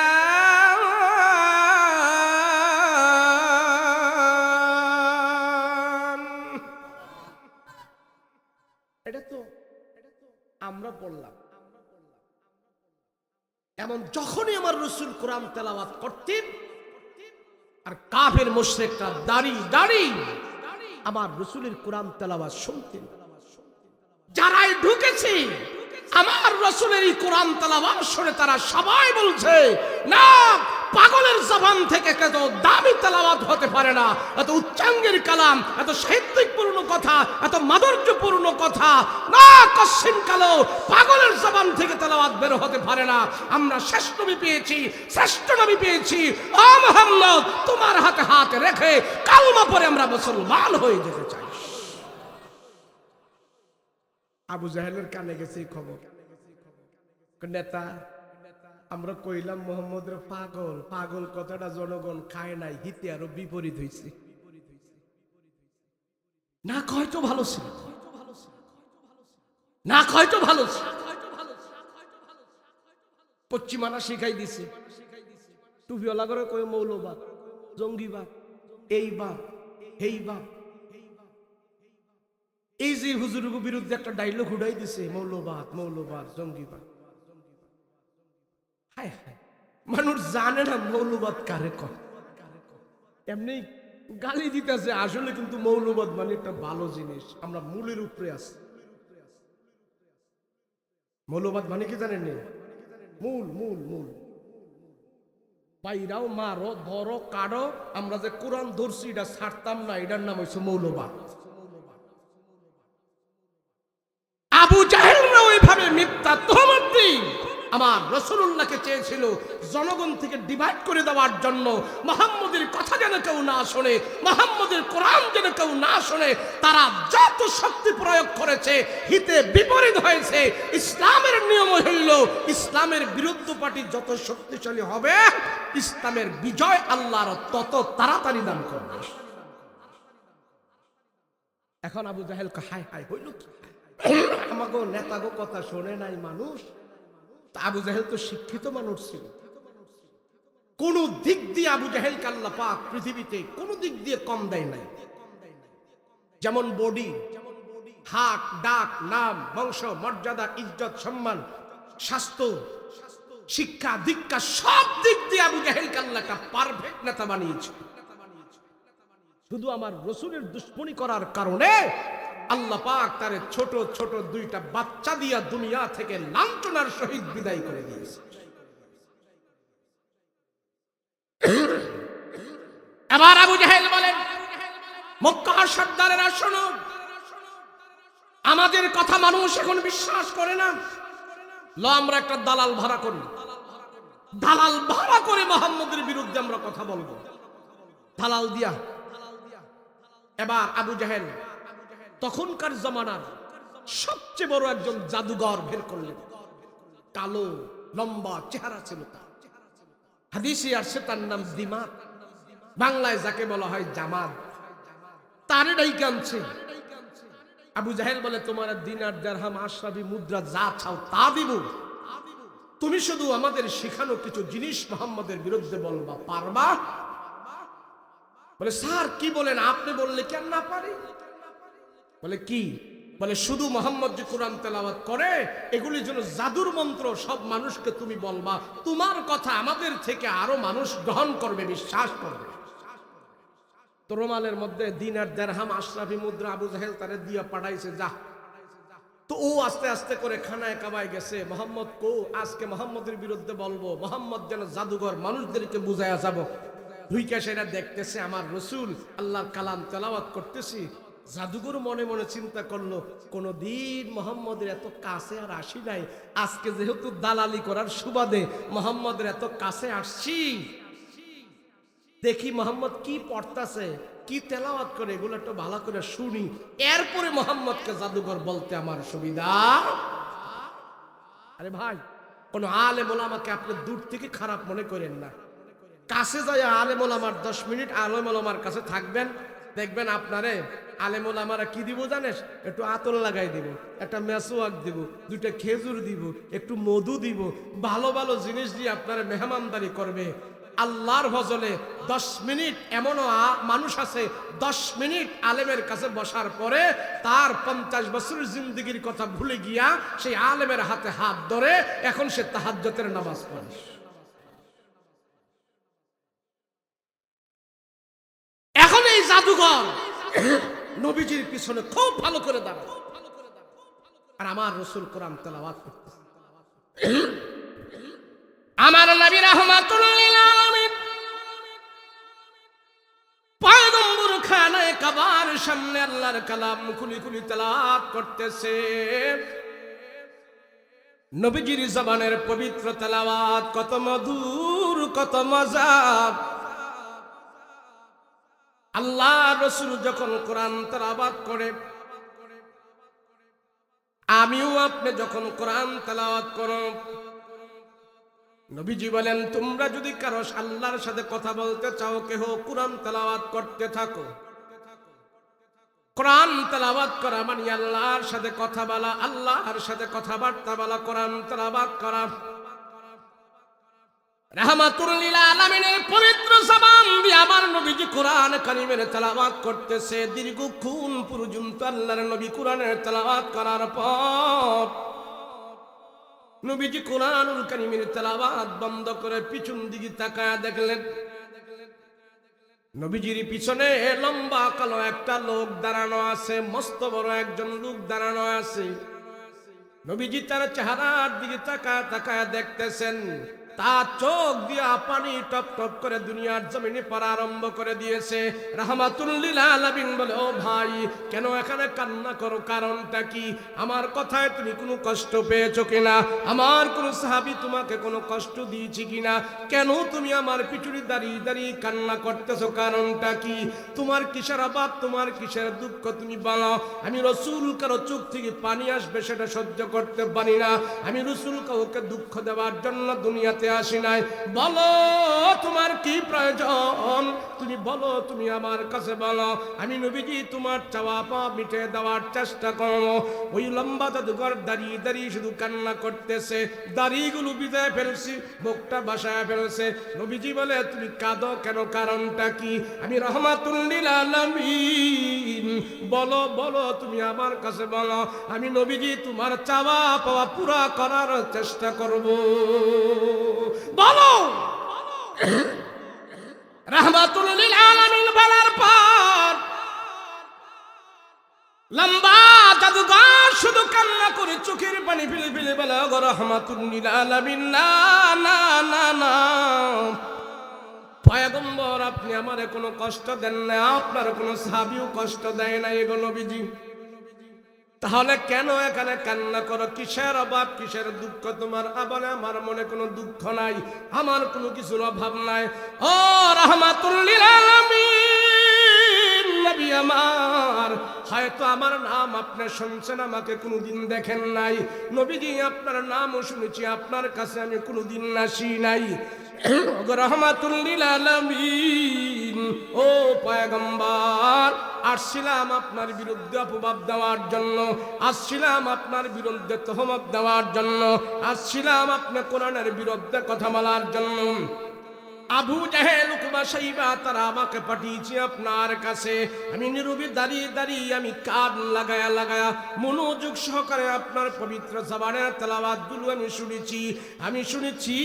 এটা তো আমরা বললাম। এমন যখনই আমার রাসূল কোরআন তেলাওয়াত করতেন, আর কাফের মুশরিকরা দাঁড়ি আমার রাসূলের কোরআন তেলাওয়াত শুনতেন। যারাই ঢুকেছে আমার রাসূলের এই কোরআন তেলাওয়াত শুনে তারা সবাই বলছে, না, পাগলের জবান থেকে কত দামি তেলাওয়াত হতে পারে না। এত উচ্চাঙ্গের কালাম, এত সাহিত্যিকপূর্ণ কথা, এত মাধুর্যপূর্ণ কথা না কশ্চিন কালেও পাগলের জবান থেকে তেলাওয়াত বের হতে পারে না। আমরা শ্রেষ্ঠ নবী পেয়েছি, শ্রেষ্ঠ নবী পেয়েছি। ও মুহাম্মদ, তোমার হাতে হাত রেখে কালমা পড়ে আমরা মুসলমান হয়ে যেতে চাই। আবু জাহেলের কানে গেছে এই খবর। নেতা, আমরা কইলাম মুহাম্মদের পাগল, পাগল কথাটা জনগণ খায় নাই, হিতে আরো বিপরীত হয়েছে। না কয় তো ভালো ছিল, না কয় তো ভালো ছিল। পশ্চিমানা শিখাই দিছে, টুপিওয়ালা করে কয় মৌলবাদ, জঙ্গিবাদ, এইবাদ, হেইবাদ। এই যে হুজুরের বিরুদ্ধে একটা ডায়লগ উড়াই দিছে, মৌলবাদ, মৌলবাদ, জঙ্গিবাদ। হায় হায়, মানুষ জানে না মৌলবাদ কারে কয়। এমনি গালি দিতেছে, আসলে কিন্তু মৌলবাদ মানে একটা ভালো জিনিস। আমরা মূলের উপরে আছি। মৌলবাদ মানে কি জানেন? মূল মূল মূল। পাইরাও মারো, ধরো, কাড়ো, আমরা যে কোরআন ধরছি এটা ছাড়তাম না, এটার নাম হচ্ছে মৌলবাদ। আবু জাহেলরা ওইভাবে মিথ্যা তহমত দিয়ে আমার রাসূলুল্লাহকে চেয়েছিল জনগণ থেকে ডিভাইড করে দেওয়ার জন্য। মুহাম্মদের কথা যেন কেউ না শোনে, মুহাম্মদের কোরআন যেন কেউ না শোনে। তারা যত শক্তি প্রয়োগ করেছে হিতে বিপরীত হয়েছে। ইসলামের নিয়ম হইল, ইসলামের বিরুদ্ধ পার্টি যত শক্তিশালী হবে, ইসলামের বিজয় আল্লাহর তত তাড়াতাড়ি দান করবে। এখন আবু জাহেল হায় হায় হইল কি, আমাগো নেতাগো কথা শোনে নাই মানুষ। আবু জাহেল তো শিক্ষিত মানুষ ছিল, কোন দিক দিয়ে আবু জাহেলকে আল্লাহ পাক পৃথিবীতে কোন দিক দিয়ে কম দেয় নাই। যেমন বডি, হাক, ডাক, নাম, বংশ, মর্যাদা, ইজ্জত, সম্মান, স্বাস্থ্য, শিক্ষা, দীক্ষা, সব দিক দিয়ে আবু জাহেলকে আল্লাহ একটা পারফেক্ট নেতা বানিয়েছে। শুধু আমার রাসূলের দুশমনি করার কারণে আল্লাহ পাক তার ছোট ছোট দুইটা বাচ্চা দিয়া দুনিয়া থেকে লাঞ্ছনার সহিত বিদায় করে দিয়েছে। এবার আবু জাহেল বলেন, মক্কার সর্দারেরা শোনো, আমাদের কথা মানুষ এখন বিশ্বাস করে না। ল আমরা একটা দালাল ভাড়া করি, দালাল ভাড়া করে মুহাম্মদের বিরুদ্ধে আমরা কথা বলবো, দালাল দিয়া। এবার আবু জাহেল তখনকার জমানার সবচেয়ে বড় একজন জাদুঘর বের করলেন। কালো লম্বা চেহারা ছিল তার, হাদিসে আসছে তার নাম দিমাগ, বাংলায় যাকে বলা হয় জামাত। তার এটাই কামছে। আবু জাহেল বলে তোমার দিনার দিরহাম আশরাফি মুদ্রা যা চাও তা দিব, তুমি শুধু আমাদের শেখানো কিছু জিনিস মুহাম্মদের বিরুদ্ধে বলবা, পারবা? বলে স্যার কি বলেন, আপনি বললে কেন না পারি? বলে কি? বলে শুধু মুহাম্মদ যে কোরআন তেলাওয়াত করে এগুলি যেন জাদুর মন্ত্র, সব মানুষকে তুমি বলবা, তোমার কথা আমাদের থেকে আরো মানুষ গ্রহণ করবে, বিশ্বাস করবে। তো রুমালের মধ্যে দিনার দিরহাম আশরাফি মুদ্রা আবু জাহেল তারে দিয়া পাঠাইছে, যা। তো ও আস্তে আস্তে করে খানায় কাবায় গেছে, মোহাম্মদ কো, আজকে মোহাম্মদের বিরুদ্ধে বলবো, মোহাম্মদ যেন জাদুঘর, মানুষদেরকে বুঝাইয়া যাব। ঢুইকা সেটা দেখতেছে আমার রসুল আল্লাহর কালাম তেলাওয়াত করতেছি। জাদুঘর মনে মনে চিন্তা করলো, কোনদিন মোহাম্মদের এত কাছে আর আসি নাই, আজকে যেহেতু দালালি করার সুবাদে মোহাম্মদের এত কাছে আসছি, দেখি মোহাম্মদ কি পড়তাছে, কি তেলাওয়াত করে, এগুলো একটু ভালো করে শুনি, এরপরে মোহাম্মদকে জাদুঘর বলতে আমার সুবিধা। আরে ভাই, কোন আলেম ওলামাকে আপনি দূর থেকে খারাপ মনে করেন না, কাছে যায় আলেম ওলামার 10 মিনিট আলেম ওলামার কাছে থাকবেন, দেখবেন আপনারে আলেম ওলামারা কি দিব জানেন? একটু আতর লাগাই দিব, একটা মেসওয়াক দিব, 2টা খেজুর দিব, একটু মধু দিব, ভালো ভালো জিনিস দিয়ে আপনারা মেহমানদারি করবে। আল্লাহর ফজলে 10 মিনিট এমনও মানুষ আছে 10 মিনিট আলেমের কাছে বসার পরে তার 50 বছরের জিন্দগির কথা ভুলে গিয়া সেই আলেমের হাতে হাত ধরে এখন সে তাহাজ্জুদের নামাজ পড়ে। এখন এই জাদুঘর নবীজির পিছনে খুব ভালো করে দাঁড়ায়, আর আমার রাসূল কোরআন তেলাওয়াত করতেছে। আমার নবী রাহমাতুল লিল আলামিন পয়গম্বর খানায় কাবার সামনে আল্লাহর কালাম খুলি খুলি তেলাওয়াত করতেছে। নবীজির জবানের পবিত্র তেলাওয়াত কত মধুর, কত মজা। আল্লাহ রাসূল যখন কোরআন তেলাওয়াত করে, আমিও আপনি যখন কোরআন তেলাওয়াত করো, নবীজি বলেন তোমরা যদি কারো আল্লাহর সাথে কথা বলতে চাও, কেহ কোরআন তেলাওয়াত করতে থাকো। কোরআন তেলাওয়াত করা মানে আল্লাহর সাথে কথা বলা, আল্লাহর সাথে কথাবার্তা বলা, কোরআন তেলাওয়াত করা। রাহমাতুল লিল আলামিনের পবিত্র জবান দিয়ে আমার নবীজি কোরআন কারীমের তেলাওয়াত করতেছে। দীর্ঘক্ষণ পর্যন্ত আল্লাহর নবী কোরআনের তেলাওয়াত করার পর নবীজি কোরআনুল কারীমের তেলাওয়াত বন্ধ করে পিছন দিকে তাকায় দেখলেন, নবীজির পিছনে লম্বা কালো একটা লোক দাঁড়ানো আছে, মস্ত বড় একজন লোক দাঁড়ানো আছে। নবীজি তার চেহারার দিকে তাকায় তাকায় দেখতেছেন, তার চোখ দিয়া পানি টপ টপ করে দুনিয়ার জমিনে পড়া আরম্ভ করে দিয়েছে। রাহমাতুল লিল আলামিন বলে, ও ভাই, কেন এখানে কান্না করো, কারণটা কি? আমার কথায় তুমি কোনো কষ্ট পেয়েছো কিনা? আমার কোন সাহাবী তোমাকে কোনো কষ্ট দিয়েছি কিনা? কেন তুমি আমার পিছনে দাঁড়িয়ে দাঁড়িয়ে কান্না করতেছো, কারণটা কি? তোমার কিসের অভাব, তোমার কিসের দুঃখ, তুমি বলো। আমি রাসূল কারো চোখ থেকে পানি আসবে সেটা সহ্য করতে পারি না। আমি রাসূল কাউকে দুঃখ দেওয়ার জন্য দুনিয়াতে আসি নাই। বলো তোমার কি প্রয়োজন, তুমি বলো, তুমি আমার কাছে বলো, আমি নবীজি তোমার চাওয়া পাওয়া মিটে দেওয়ার চেষ্টা করব। ওই লম্বা জাদুঘর দাঁড়িয়ে দাঁড়িয়ে শুধু কান্না করতেছে, দাড়িগুলো বিদায় ফেলছি, মুখটা বাসায় ফেলছে। নবীজি বলে, তুমি কাঁদো কেন, কারণটা কি? আমি রাহমাতুল লিল আলামিন, বলো বলো, তুমি আমার কাছে বলো, আমি নবীজি তোমার চাওয়া পাওয়া পুরা করার চেষ্টা করব। বলো। রাহমাতুল লিল আলামিন বলার পর লম্বা জাদুঘর শুধু কান্না করে চোখের পানি ফেলে ফেলে বলে, গো রাহমাতুল লিল আলামিন, না না না না, পয়গম্বর আপনি আমারে কোনো কষ্ট দেন না, আপনার কোনো সাহাবীও কষ্ট দেয় না গো নবীজি। তাহলে কেন এখানে কান্না করো, কিসের অভাব, কিসের দুঃখ তোমার? বলে, আমার মনে কোনো দুঃখ নাই, আমার কোনো কিছুর অভাব নাই। ও রাহমাতুল লিল আলামিন নবী আমার, হয়তো আমার নাম আপনি শুনছেন, আমাকে কোনোদিন দেখেন নাই। নবীজি আপনার নামও শুনেছি, আপনার কাছে আমি কোনোদিন আসি নাই। রাহমাতুল লিল আলামিন, ও পয়গম্বর, আসছিলাম আপনার বিরুদ্ধে অপবাদ দেওয়ার জন্য, আসছিলাম আপনার বিরুদ্ধে তহমত দেওয়ার জন্য, আসছিলাম আপনার কোরআনের বিরুদ্ধে কথা বলার জন্য। আবু জাহেল, উকবা, শাইবা তারা আমাকে পাঠিয়েছে আপনার কাছে। আমি নীরবে দাঁড়িয়ে দাঁড়িয়ে আমি কান লাগায়া লাগায়া মনোযোগ সহকারে আপনার পবিত্র জবানের তেলাওয়াতগুলো আমি শুনেছি। আমি শুনেছি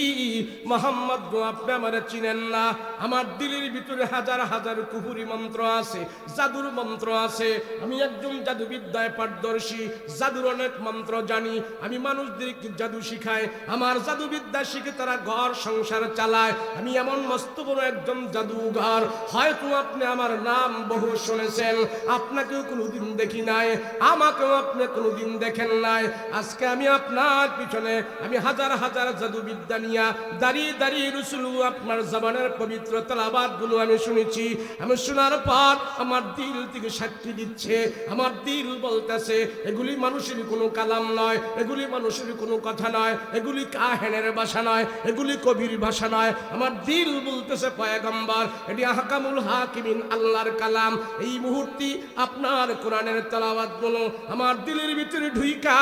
মুহাম্মদ গো, আপনি আমারে চিনেন না। আমার দিলের ভিতরে হাজার হাজার কুফরি মন্ত্র আছে, জাদুর মন্ত্র আছে। আমি একজন জাদুবিদ্যায় পারদর্শী, জাদুর অনেক মন্ত্র জানি। আমি মানুষদেরকে জাদু শিখাই, আমার জাদুবিদ্যা শিখে তারা ঘর সংসার চালায়। আমি এমন মস্ত বড় একজন জাদুঘর। হয়তো আপনি আমার নাম বহু শুনেছেন, আপনাকেও কোনোদিন দেখি নাই, আমাকেও আপনি কোনোদিন দেখেন নাই। আজকে আমি আপনার পিছনে আমি হাজার হাজার জাদুবিদ্যা নিয়ে দাঁড়িয়ে দাঁড়িয়ে রাসূল আপনার জবানের পবিত্র তেলাওয়াতগুলো আমি শুনেছি। আমি শোনার পর আমার দিল থেকে সাক্ষী দিচ্ছে, আমার দিল বলতেছে এগুলি মানুষের কোনো কালাম নয়, এগুলি মানুষের কোনো কথা নয়, এগুলি কাহেনের ভাষা নয়, এগুলি কবির ভাষা নয়। আমার দিল বলতেছে পয়গম্বর, এটি আহকামুল হাকিমিন, আল্লাহর কালাম। এই মুহূর্তে আপনার কোরআনের তেলাওয়াতগুলো আমার দিলের ভিতরে ঢুইকা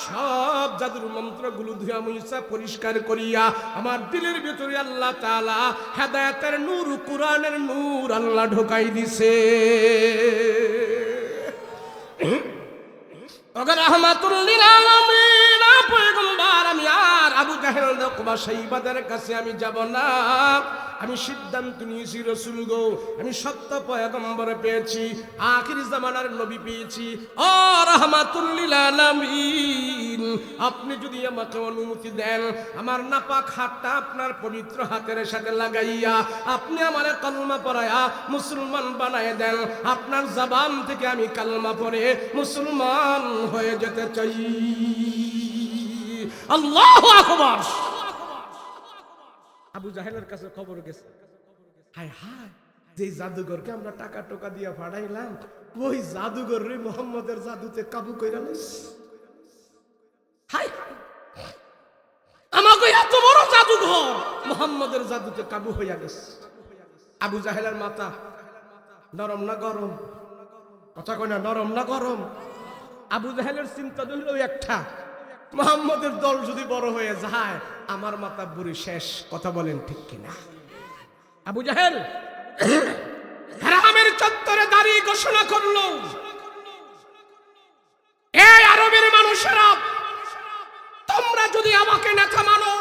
সব জাদুর মন্ত্রগুলো ধুয়া মুছা পরিষ্কার করিয়া আমার দিলের ভিতরে আল্লাহ তাআলা হেদায়েতের নূর, কোরআনের নূর আল্লাহ ঢোকাই দিছে। ওগো রাহমাতুল লিল আলামিন, পয়গম্বর, আমি আর আবু জাহেল, উকবা, শাইবাদের কাছে আমি যাব না। আমি সিদ্ধান্ত নিয়েছি রাসূল গো, আমি সত্য পয়গম্বর পেয়েছি, আখির জামানার নবী পেয়েছি। ও রাহমাতুল লিল আলামিন, আপনি যদি আমাকে অনুমতি দেন, আমার নাপাক হাতটা আপনার পবিত্র হাতের সাথে লাগাইয়া আপনি আমারে কালমা পড়ায়া মুসলমান বানায় দেন। আপনার জবান থেকে আমি কালমা পড়ে মুসলমান হয়ে যেতে চাই। আল্লাহু আকবার। আবু জাহেলের কাছে খবর গেছে, হায় হায়, যে জাদুঘরকে আমরা টাকা টোকা দিয়ে ফাড়াইলাম, ওই জাদুঘর রে মুহাম্মদের জাদুতে কাবু কইরা লইস। হায়, আমাকে এত বড় জাদুঘর মুহাম্মদের জাদুতে কাবু হইয়া গেছে। আবু জাহেলের মাথা নরম না গরম? কথা কয় না, নরম না গরম? আবু জাহেলের চিন্তা হইল একটা, মুহাম্মদের দল যদি বড় হয়ে যায় আমার মাথা বুড়ি শেষ। কথা বলেন ঠিক কিনা? আবু জাহেল হারামের চত্বরে দাঁড়িয়ে ঘোষণা করলো, এই আরবের মানুষেরা, তোমরা যদি আমাকে নেতা মানো,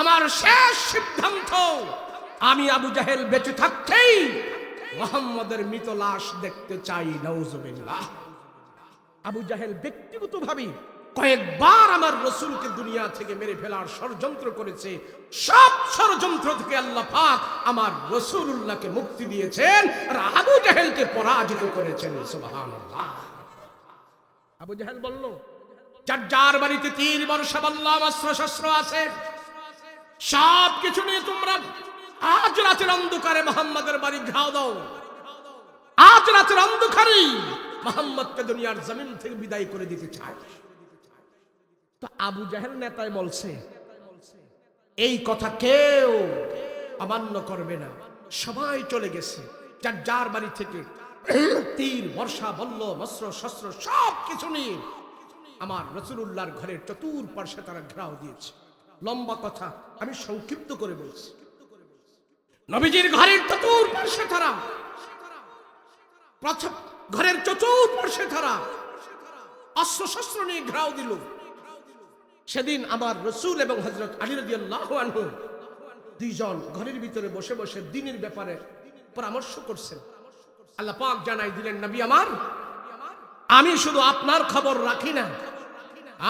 আমার শেষ সিদ্ধান্ত, আমি আবু জাহেল বেঁচে থাকতেই মুহাম্মদের মৃত লাশ দেখতে চাই। নাউজুবিল্লাহ। আবু জাহেল ব্যক্তিগতভাবে কয়েকবার আমার রাসূলকে দুনিয়া থেকে মেরে ফেলার ষড়যন্ত্র করেছে। সব ষড়যন্ত্র থেকে আল্লাহ পাক আমার রাসূলুল্লাহকে মুক্তি দিয়েছেন আর আবু জাহেলকে পরাজিত করেছেন। সুবহানাল্লাহ। আবু জাহেল বলল, যার বাড়িতে তীর বর্ষা বল্লম অস্ত্র শস্ত্র আছে, সব কিছু নিয়ে তোমরা আজ রাতের অন্ধকারে মুহাম্মদের বাড়ি ঘাও দাও। আজ রাতের অন্ধকারেই মুহাম্মদকে দুনিয়ার জমিন থেকে বিদায় করে দিতে চায়। তো আবু জাহেল নেতায় বলছে, এই কথা কেউ অমান্য করবে না। সবাই চলে গেছে, যার বাড়ি থেকে তীর বর্ষা বল্লম অস্ত্র শস্ত্র সব কিছু নিয়ে আমার রাসূলুল্লাহর ঘরের চতুর্পার্শ্বে তারা ঘেরাও দিয়েছে। লম্বা কথা আমি সংক্ষিপ্ত করে বলছি। নবীজির ঘরের চতুর্পার্শ্বে তারা, ঘরের চতুর্পার্শ্বে তারা অস্ত্র শস্ত্র নিয়ে ঘেরাও দিল। সেদিন আমার রাসূল এবং হযরত আলী রাদিয়াল্লাহু আনহু দুইজন ঘরের ভিতরে বসে বসে দ্বীনের ব্যাপারে পরামর্শ করছেন। আল্লাহ পাক জানাই দিলেন, নবী আমার, আমি শুধু আপনার খবর রাখি না,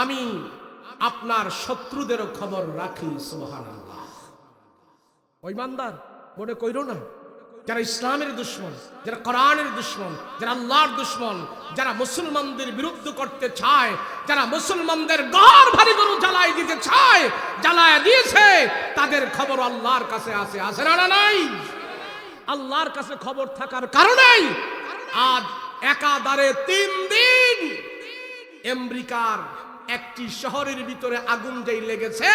আমি আপনার শত্রুদেরও খবর রাখি। সুবহানাল্লাহ। ওই ইমানদার মনে কইরো না, যারা ইসলামের দুশমন, যারা কোরআনের দুশমন, যারা আল্লাহর দুশমন, যারা মুসলমানদের বিরুদ্ধ করতে চায়, যারা মুসলমানদের ঘর ভারী গরু জ্বালায় দিতে চায়, জ্বালায় দিয়েছে, তাদের খবর আল্লাহর কাছে আছে। আছে না নাই? আল্লাহর কাছে খবর থাকার কারণেই আজ একাধারে 3 দিন আমেরিকার একটি শহরের ভিতরে আগুন যেই লেগেছে,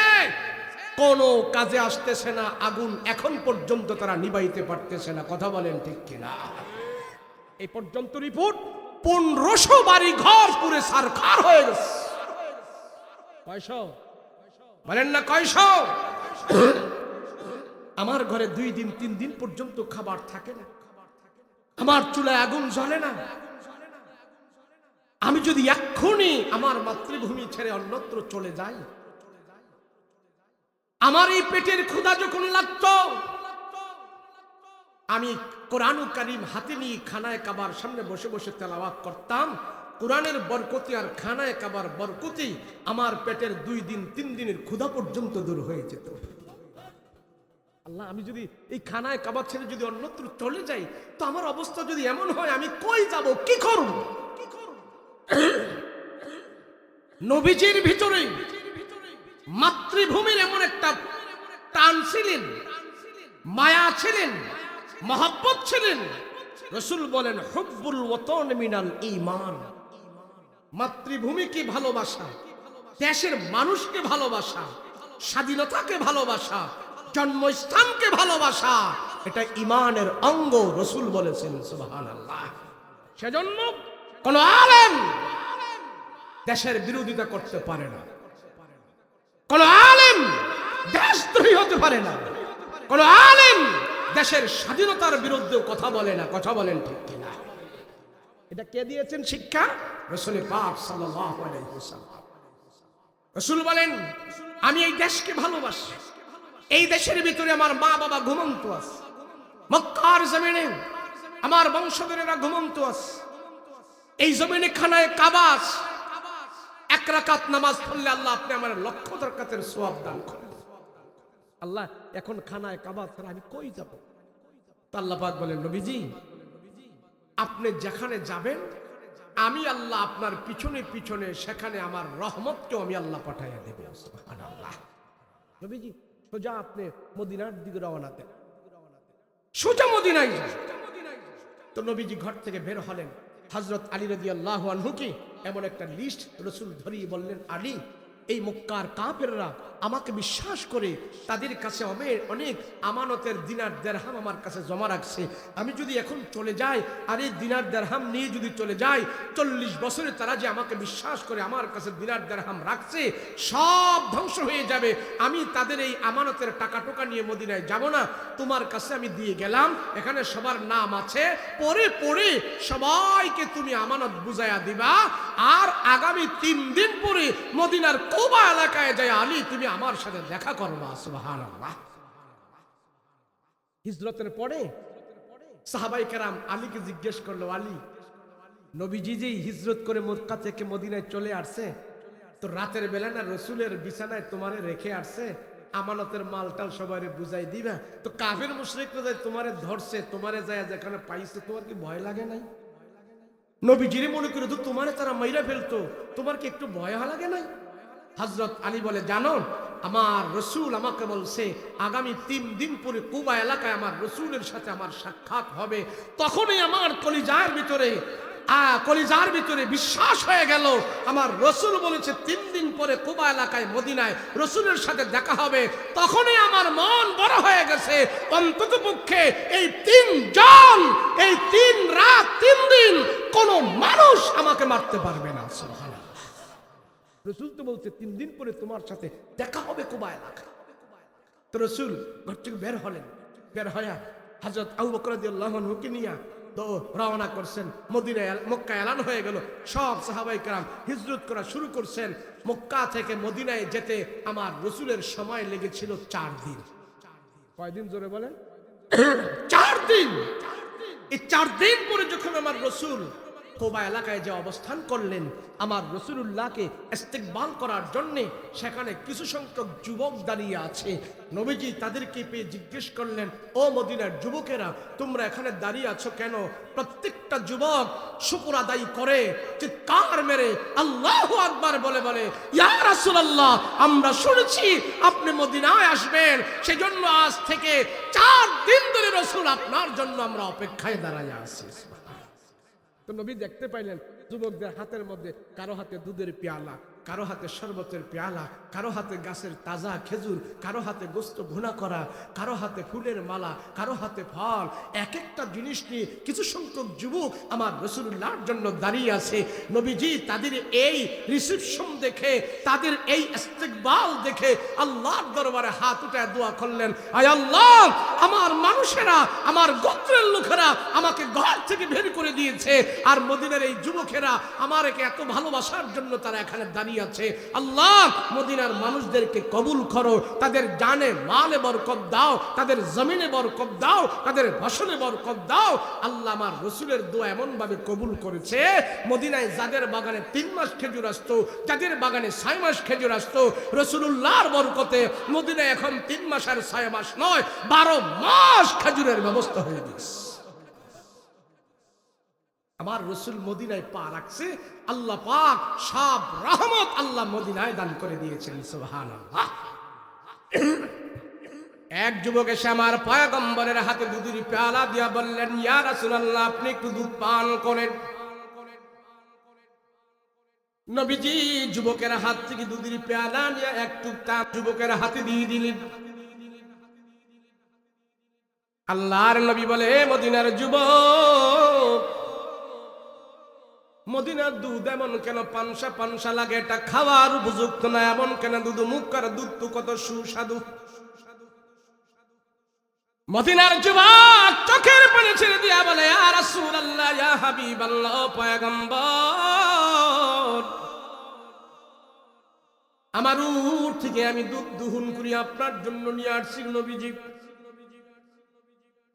কোনো কাজে আসতেছে না, আগুন এখন পর্যন্ত তারা নিভাইতে পারতেছে না। কথা বলেন ঠিক কিনা? এই পর্যন্ত রিপোর্ট 1500 বাড়ি ঘর পুরে সারখার হয়ে গেছে। কয়শো বলেন না, কয়শো? আমার ঘরে 2 দিন 3 দিন পর্যন্ত খাবার থাকে না, আমার চুলায় আগুন জ্বলে না। আমি যদি এক্ষুনি আমার মাতৃভূমি ছেড়ে অন্যত্র চলে যাই, আমার এই পেটের ক্ষুধা যখন লাগতো, আমি কোরআনুল কারীম হাতে নিয়ে খানায় কাবার সামনে বসে বসে তেলাওয়াত করতাম। কোরআনের বরকতি আর খানায় কাবার বরকতি আমার পেটের 2 দিন 3 দিনের ক্ষুধা পর্যন্ত দূর হয়ে যেত। আল্লাহ, আমি যদি এই খানায় কাবা ছেড়ে যদি অন্যত্র চলে যাই, তো আমার অবস্থা যদি এমন হয়, আমি কই যাব, কি করব? নবীজির ভিতরে মাতৃভূমির এমন একটা টান ছিলেন, মায়া ছিলেন, মহব্বত ছিলেন। রাসূল বলেন, হুব্বুল ওয়াতন মিনাল ঈমান। মাতৃভূমিকে ভালোবাসা, দেশের মানুষকে ভালোবাসা, স্বাধীনতাকে ভালোবাসা, জন্মস্থানকে ভালোবাসা, এটা ঈমানের অঙ্গ। রাসূল বলেছেন সুবহানাল্লাহ। সেজন্য কোন আলেম দেশের বিরোধিতা করতে পারে না, কোন আলেম দেশদ্রোহী হতে পারে না, কোন আলেম দেশের স্বাধীনতার বিরুদ্ধে কথা বলে না। কথা বলেন ঠিক কিনা? এটা কে দিয়েছেন শিক্ষা? রাসূল পাক সাল্লাল্লাহু আলাইহি ওয়াসাল্লাম। রাসূল বলেন, আমি এই দেশকে ভালোবাসি, এই দেশের ভিতরে আমার মা বাবা ঘুমন্ত আছে, মক্কার জমিনে আমার বংশধরেরা ঘুমন্ত আছে, এই জমিনে খানায় কাবা আছে। 1 রাকাত নামাজ পড়লে আল্লাহ আপনি আমার 1,00,000 রাকাতের সওয়াব দান করেন। আল্লাহ, এখন খানায় কাবা ছাড়া আমি কই যাব? তো আল্লাহ পাক বলেন, নবীজি আপনি যেখানে যাবেন, আমি আল্লাহ আপনার পিছনে পিছনে সেখানে আমার রহমতকে আমি আল্লাহ পাঠাইয়া দেব। সুবহানাল্লাহ। নবীজি সোজা আপনি মদিনার দিকে রওনা দেন, সোজা মদিনায় যান। তো নবীজি ঘর থেকে বের হলেন। হযরত আলী রাদিয়াল্লাহু আনহুকে এমন একটা লিস্ট রাসূল ধরিয়ে বললেন, আলী, এই মক্কার কাফেররা আমাকে বিশ্বাস করে তাদের কাছে অনেক আমানতের দিনার দিরহাম আমার কাছে জমা রাখছে। আমি যদি এখন চলে যাই আর এই দিনার দিরহাম নিয়ে যদি চলে যাই, 40 বছরে তারা যে আমাকে বিশ্বাস করে আমার কাছে দিনার দিরহাম রাখছে, সব ধ্বংস হয়ে যাবে। আমি তাদের এই আমানতের টাকা টোকা নিয়ে মদিনায় যাব না, তোমার কাছে আমি দিয়ে গেলাম, এখানে সবার নাম আছে, পরে পরে সবাইকে তুমি আমানত বুঝাইয়া দিবা। আর আগামী 3 দিন পরে মদিনার কুবা এলাকায় যায় আলী তুমি আমার সাথে দেখা করবা। সুবহানাল্লাহ। হিজরতের পরে সাহাবায়ে কেরাম আলীকে জিজ্ঞেস করলো, আলী, নবীজি যে হিজরত করে মক্কা থেকে মদিনায় চলে আসছে, তো রাতের বেলা না রাসূলের বিছানায় তোমারে রেখে আসছে, আমানতের মালটাল সবাইরে বুঝাই দিবা, তো কাফের মুশরিকরা যায় তোমারে ধরছে, তোমারে যায় যেখানে পাইছে, তোমার কি ভয় লাগে নাই? নবীজিরে মনে করে তো তোমারে তারা মাইরা ফেলতো, তোমার কি একটু ভয় লাগে নাই? হযরত আলী বলে, জানো, আমার রাসূল আমাকে বলছে আগামী 3 দিন পরে কুবা এলাকায় আমার রাসূলের সাথে আমার সাক্ষাৎ হবে। তখনই আমার কলিজার ভিতরে বিশ্বাস হয়ে গেল, আমার রাসূল বলেছে 3 দিন পরে কুবা এলাকায় মদিনায় রাসূলের সাথে দেখা হবে। তখনই আমার মন বড় হয়ে গেছে, অন্ততপক্ষে এই 3 জন, এই 3 রাত 3 দিন কোন মানুষ আমাকে মারতে পারবে না। সুবহানাল্লাহ। রাসূল তো বলছে 3 দিন পরে তোমার সাথে দেখা হবে কুবা এলাকায়। তো রাসূল ঘর থেকে বের হলেন, বের হয়ে হযরত আবু বকর রাদিয়াল্লাহু আনহুকে নিয়ে তো রওনা করছেন মদিনায়। মক্কা এলান হয়ে গেল, সব সাহাবায়ে কেরাম হিজরত করা শুরু করছেন। মক্কা থেকে মদিনায় যেতে আমার রাসূলের সময় লেগেছিল 4 দিন। কয়দিন জোরে বলেন? 4 দিন। এই 4 দিন পরে যখন আমার রাসূল কুবা এলাকায় যে অবস্থান করলেন, আমার রাসূলুল্লাহকে ইস্তেকবাল করার জন্য সেখানে কিছু সংখ্যক যুবক দাঁড়িয়ে আছে। নবীজি তাদেরকে পেয়ে জিজ্ঞেস করলেন, ও মদিনার যুবকেরা, তোমরা এখানে দাঁড়িয়ে আছো কেন? প্রত্যেকটা যুবক শুকর আদায় করে চিৎকার মেরে আল্লাহু আকবার বলে বলে, ইয়া রাসূলুল্লাহ, আমরা শুনেছি আপনি মদিনায় আসবেন, সেজন্য আজ থেকে 4 দিন ধরে রাসূল আপনার জন্য আমরা অপেক্ষায় দাঁড়ায় আছি। তো নবী দেখতে পাইলেন যুবকদের হাতের মধ্যে কারো হাতে দুধের পেয়ালা, কারো হাতে শরবতের পেয়ালা, কারো হাতে গাছের তাজা খেজুর, কারো হাতে গোস্ত ভুনা করা, কারো হাতে ফুলের মালা, কারো হাতে ফল। এক একটা জিনিস নিয়ে কিছু সংখ্যক যুবক আমার রাসূলুল্লাহর জন্য দাঁড়িয়ে আছে। নবীজি তাদের এই রিসিপশন দেখে, তাদের এই ইস্তেকবাল দেখে আল্লাহর দরবারে হাত উঠায় দোয়া করলেন, আয় আল্লাহ, আমার মানুষেরা, আমার গোত্রের লোকেরা আমাকে ঘর থেকে বের করে দিয়েছে, আর মদিনার এই যুবকেরা আমাকে এত ভালোবাসার জন্য তারা এখানে দাঁড়িয়ে আছে। আল্লাহ, মদিনার মানুষদেরকে কবুল করো, তাদের জানে মালে বরকত দাও, তাদের জমিনে বরকত দাও, তাদের ফসলে বরকত দাও। আল্লাহ আমার রাসূলের দোয়া এমন ভাবে কবুল করেছে, মদিনায় যাদের বাগানে 3 মাস খেজুর আসতো, যাদের বাগানে 6 মাস খেজুর আসতো, রাসূলুল্লাহর বরকতে মদিনায় এখন 3 মাস আর 6 মাস নয়, 12 মাস খেজুরের ব্যবস্থা হয়ে গেছে। আমার রাসূল মদিনায় পা রাখছে, আল্লাহ পাক সব রহমত আল্লাহ মদিনায় দান করে দিয়েছেন। সুবহানাল্লাহ। এক যুবক এসে আমার পয়গম্বরের হাতে দুধের পেয়ালা দিয়া বললেন, ইয়া রাসূলুল্লাহ, আপনি একটু দুধ পান করেন। নবীজি যুবকের হাত থেকে দুধের পেয়ালা নিয়ে একটু তার যুবকের হাতে দিয়ে দিলেন। আল্লাহর নবী বলে, মদিনার যুবক, মদিনার দুধ এমন কেন পানসা পানসা লাগে, এটা খাওয়ার উপযুক্ত না, এমন কেন দুধ, মুখ করা দুধ তো কত সুস্বাদু। মদিনার যুবক চোখের পানি ছেড়ে দিয়া বলে, ইয়া রাসূলুল্লাহ, ইয়া হাবিবাল্লাহ, পয়গম্বর, আমার উট থেকে আমি দুধ দহন করি আপনার জন্য নিয়ে আসছি নবীজি।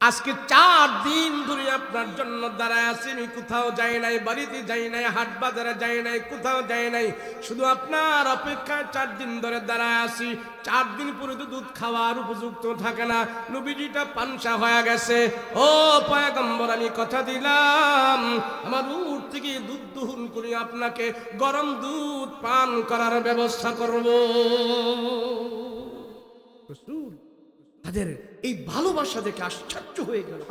আজকে 4 দিন ধরে আপনার জন্য দাঁড়ায় আছি, আমি কোথাও যাই নাই, বাড়িতে যাই নাই, হাট বাজারে যাই নাই, কোথাও যাই নাই, শুধু আপনার অপেক্ষায় 4 দিন ধরে দাঁড়ায় আছি। 4 দিন পরে তো দুধ খাওয়ার উপযুক্ত থাকে না, নবীজিটা পানসা হয়ে গেছে। ও পয়গম্বর, আমি কথা দিলাম আমার উট থেকে দুধ দহন করে আপনাকে গরম দুধ পান করার ব্যবস্থা করব। রাসূল তাদের এই ভালোবাসা দেখে আশ্চর্য হয়ে গেল।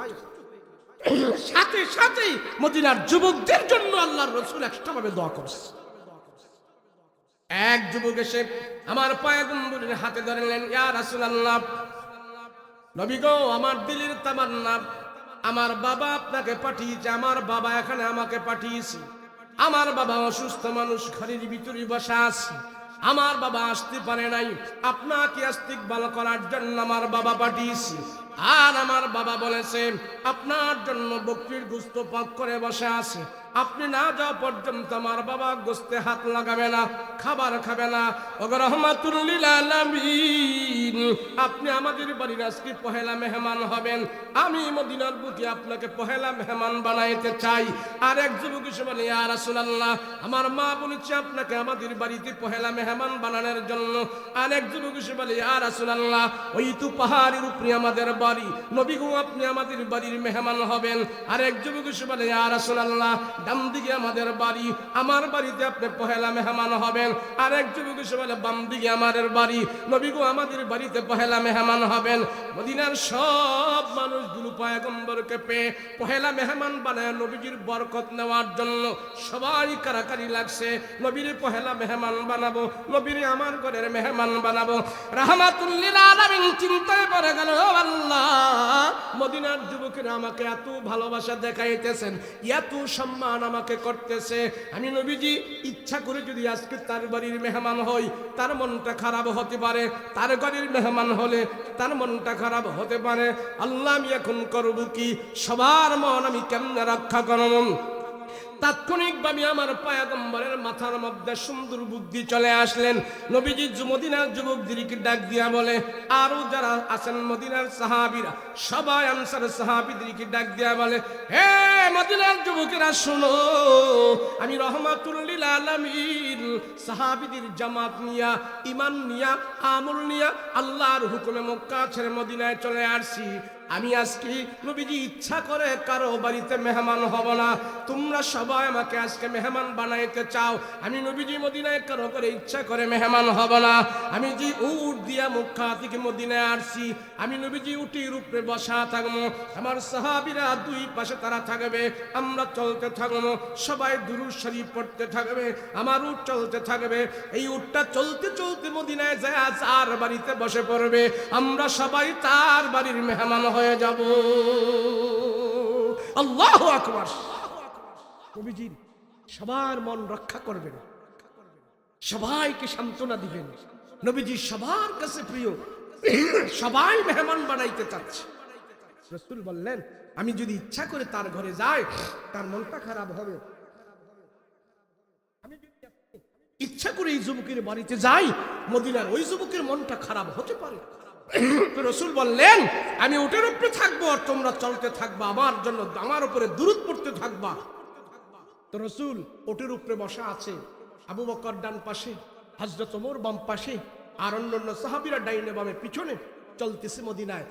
সাথে সাথেই মদিনার যুবকদের জন্য আল্লাহর রাসূল এক্সট্রা ভাবে দোয়া করছে। এক যুবক এসে আমার পয়গম্বরের হাতে ধরলেন, ইয়া রাসূলুল্লাহ, নবী গো, আমার দিলের তামান্না, আমার বাবা আপনাকে পাঠিয়েছে, আমার বাবা এখানে আমাকে পাঠিয়েছে, আমার বাবা অসুস্থ মানুষ, ঘরের ভিতরে বসা আছে, আমার বাবা আসতে পারে নাই, আপনাকে ইস্তেকবাল করার জন্য আমার বাবা পাঠিয়েছি। আর আমার বাবা বলেছে আপনার জন্য বকরির গোশত পাক করে বসে আছে, আপনি না যাওয়া পর্যন্ত আমার বাবা গোশতে হাত লাগাবে না, খাবার খাবে না। ওগো রহমাতুল লিল আলামিন, আপনি আমাদের বাড়ির আজকে পহেলা মেহমান হবেন, আমি মদিনার বুকে আপনাকে পহেলা মেহমান বানাইতে চাই। আর এক যুবক এসে বলে, ইয়া রাসূলুল্লাহ, আমার মা বলেছে আপনাকে আমাদের বাড়িতে পহেলা মেহমান বানানোর জন্য। আর এক যুবক এসে বলে, ইয়া রাসূলুল্লাহ, ওই তো পাহাড়ের উপরে আমাদের বাড়ি, নবী গো, আপনি আমাদের বাড়ির মেহমান হবেন। আর এক যুবক এসে বলে, ইয়া রাসূলুল্লাহ, ডান দিকে আমাদের বাড়ি, আমার বাড়িতে আপনি পহেলা মেহমান হবেন। আর এক যুবক এসে বলে, বাম দিকে আমাদের বাড়ি, নবী গো, আমাদের বাড়িতে পহেলা মেহমান হবেন। মদিনার সব মানুষগুলো পয়গম্বরকে পেয়ে পহেলা মেহমান বানায় নবীজির বরকত নেওয়ার জন্য সবাই কারাকারি লাগছে, নবীর পহেলা মেহমান বানাবো, নবীর আমার ঘরের মেহমান বানাবো। রাহমাতুল লিল আলামিন চিন্তায় পড়ে গেল, ও আল্লাহ, মদিনার যুবকেরা আমাকে এত ভালোবাসা দেখাইতেছেন, এত সম্মান আমাকে করতেছে, আমি নবীজি ইচ্ছা করে যদি আজকে তার বাড়ির মেহমান হই, তার মনটা খারাপ হতে পারে, তার ঘরের মেহমান হলে তার মনটা খারাপ হতে পারে। আল্লাহ, আমি এখন করব কি? সবার মন আমি কেমনে রক্ষা করব? তাৎক্ষণিকভাবে আমার পয়গম্বরের মাথার মধ্যে সুন্দর বুদ্ধি চলে আসলেন। নবীজি মদিনার যুবকদেরকে ডাক দিয়া বলে, আরো যারা আছেন মদিনার সাহাবীরা, সবাই আনসার সাহাবীদেরকে ডাক দিয়া বলে, হে মদিনার যুবকেরা শোনো, আমি রহমাতুল লিল আলামিন সাহাবীদের জামাত নিয়া, ঈমান নিয়া, আমল নিয়া আল্লাহর হুকুমে মক্কা ছেড়ে মদিনায় চলে আসছি। আমি আজকে নবীজি ইচ্ছা করে কারো বাড়িতে মেহমান হব না। তোমরা সবাই আমাকে আজকে মেহমান বানাইতে চাও, আমি নবীজি মদিনায় কারো করে ইচ্ছা করে মেহমান হব না। আমি যে উট দিয়া মক্কা থেকে মদিনায় আসছি, আমি নবীজি উটির উপরে বসা থাকবো, আমার সাহাবীরা দুই পাশে তারা থাকবে, আমরা চলতে থাকবো, সবাই দুরূদ শরীফ পড়তে থাকবে, আমার উট চলতে থাকবে। এই উটটা চলতে চলতে মদিনায় যায় যার বাড়িতে বসে পড়বে, আমরা সবাই তার বাড়ির মেহমান হয়ে যাব। আল্লাহু আকবার। নবীজি সবার মন রক্ষা করবেন, সবাইকে সান্ত্বনা দিবেন। নবীজি সবার কাছে প্রিয়, সবাই মেহমান বানাইতে চাচ্ছে। রাসূল বললেন, আমি যদি ইচ্ছা করে তার ঘরে যাই, তার মনটা খারাপ হবে। আমি যদি ইচ্ছা করে এই যুবকের বাড়িতে যাই, মদিনার ওই যুবকের মনটা খারাপ হতে পারে। তো রাসূল বললেন, আমি উটের উপরে থাকবো আর তোমরা চলতে থাকবা, আমার জন্য আমার উপরে দুরূদ পড়তে থাকবা। তো রাসূল উটের উপরে বসা আছে, আবু বকর ডান পাশে, হযরত ওমর বাম পাশে, আর অন্যান্য সাহাবীরা ডাইনে বামে পিছনে চলতেছে মদিনায়।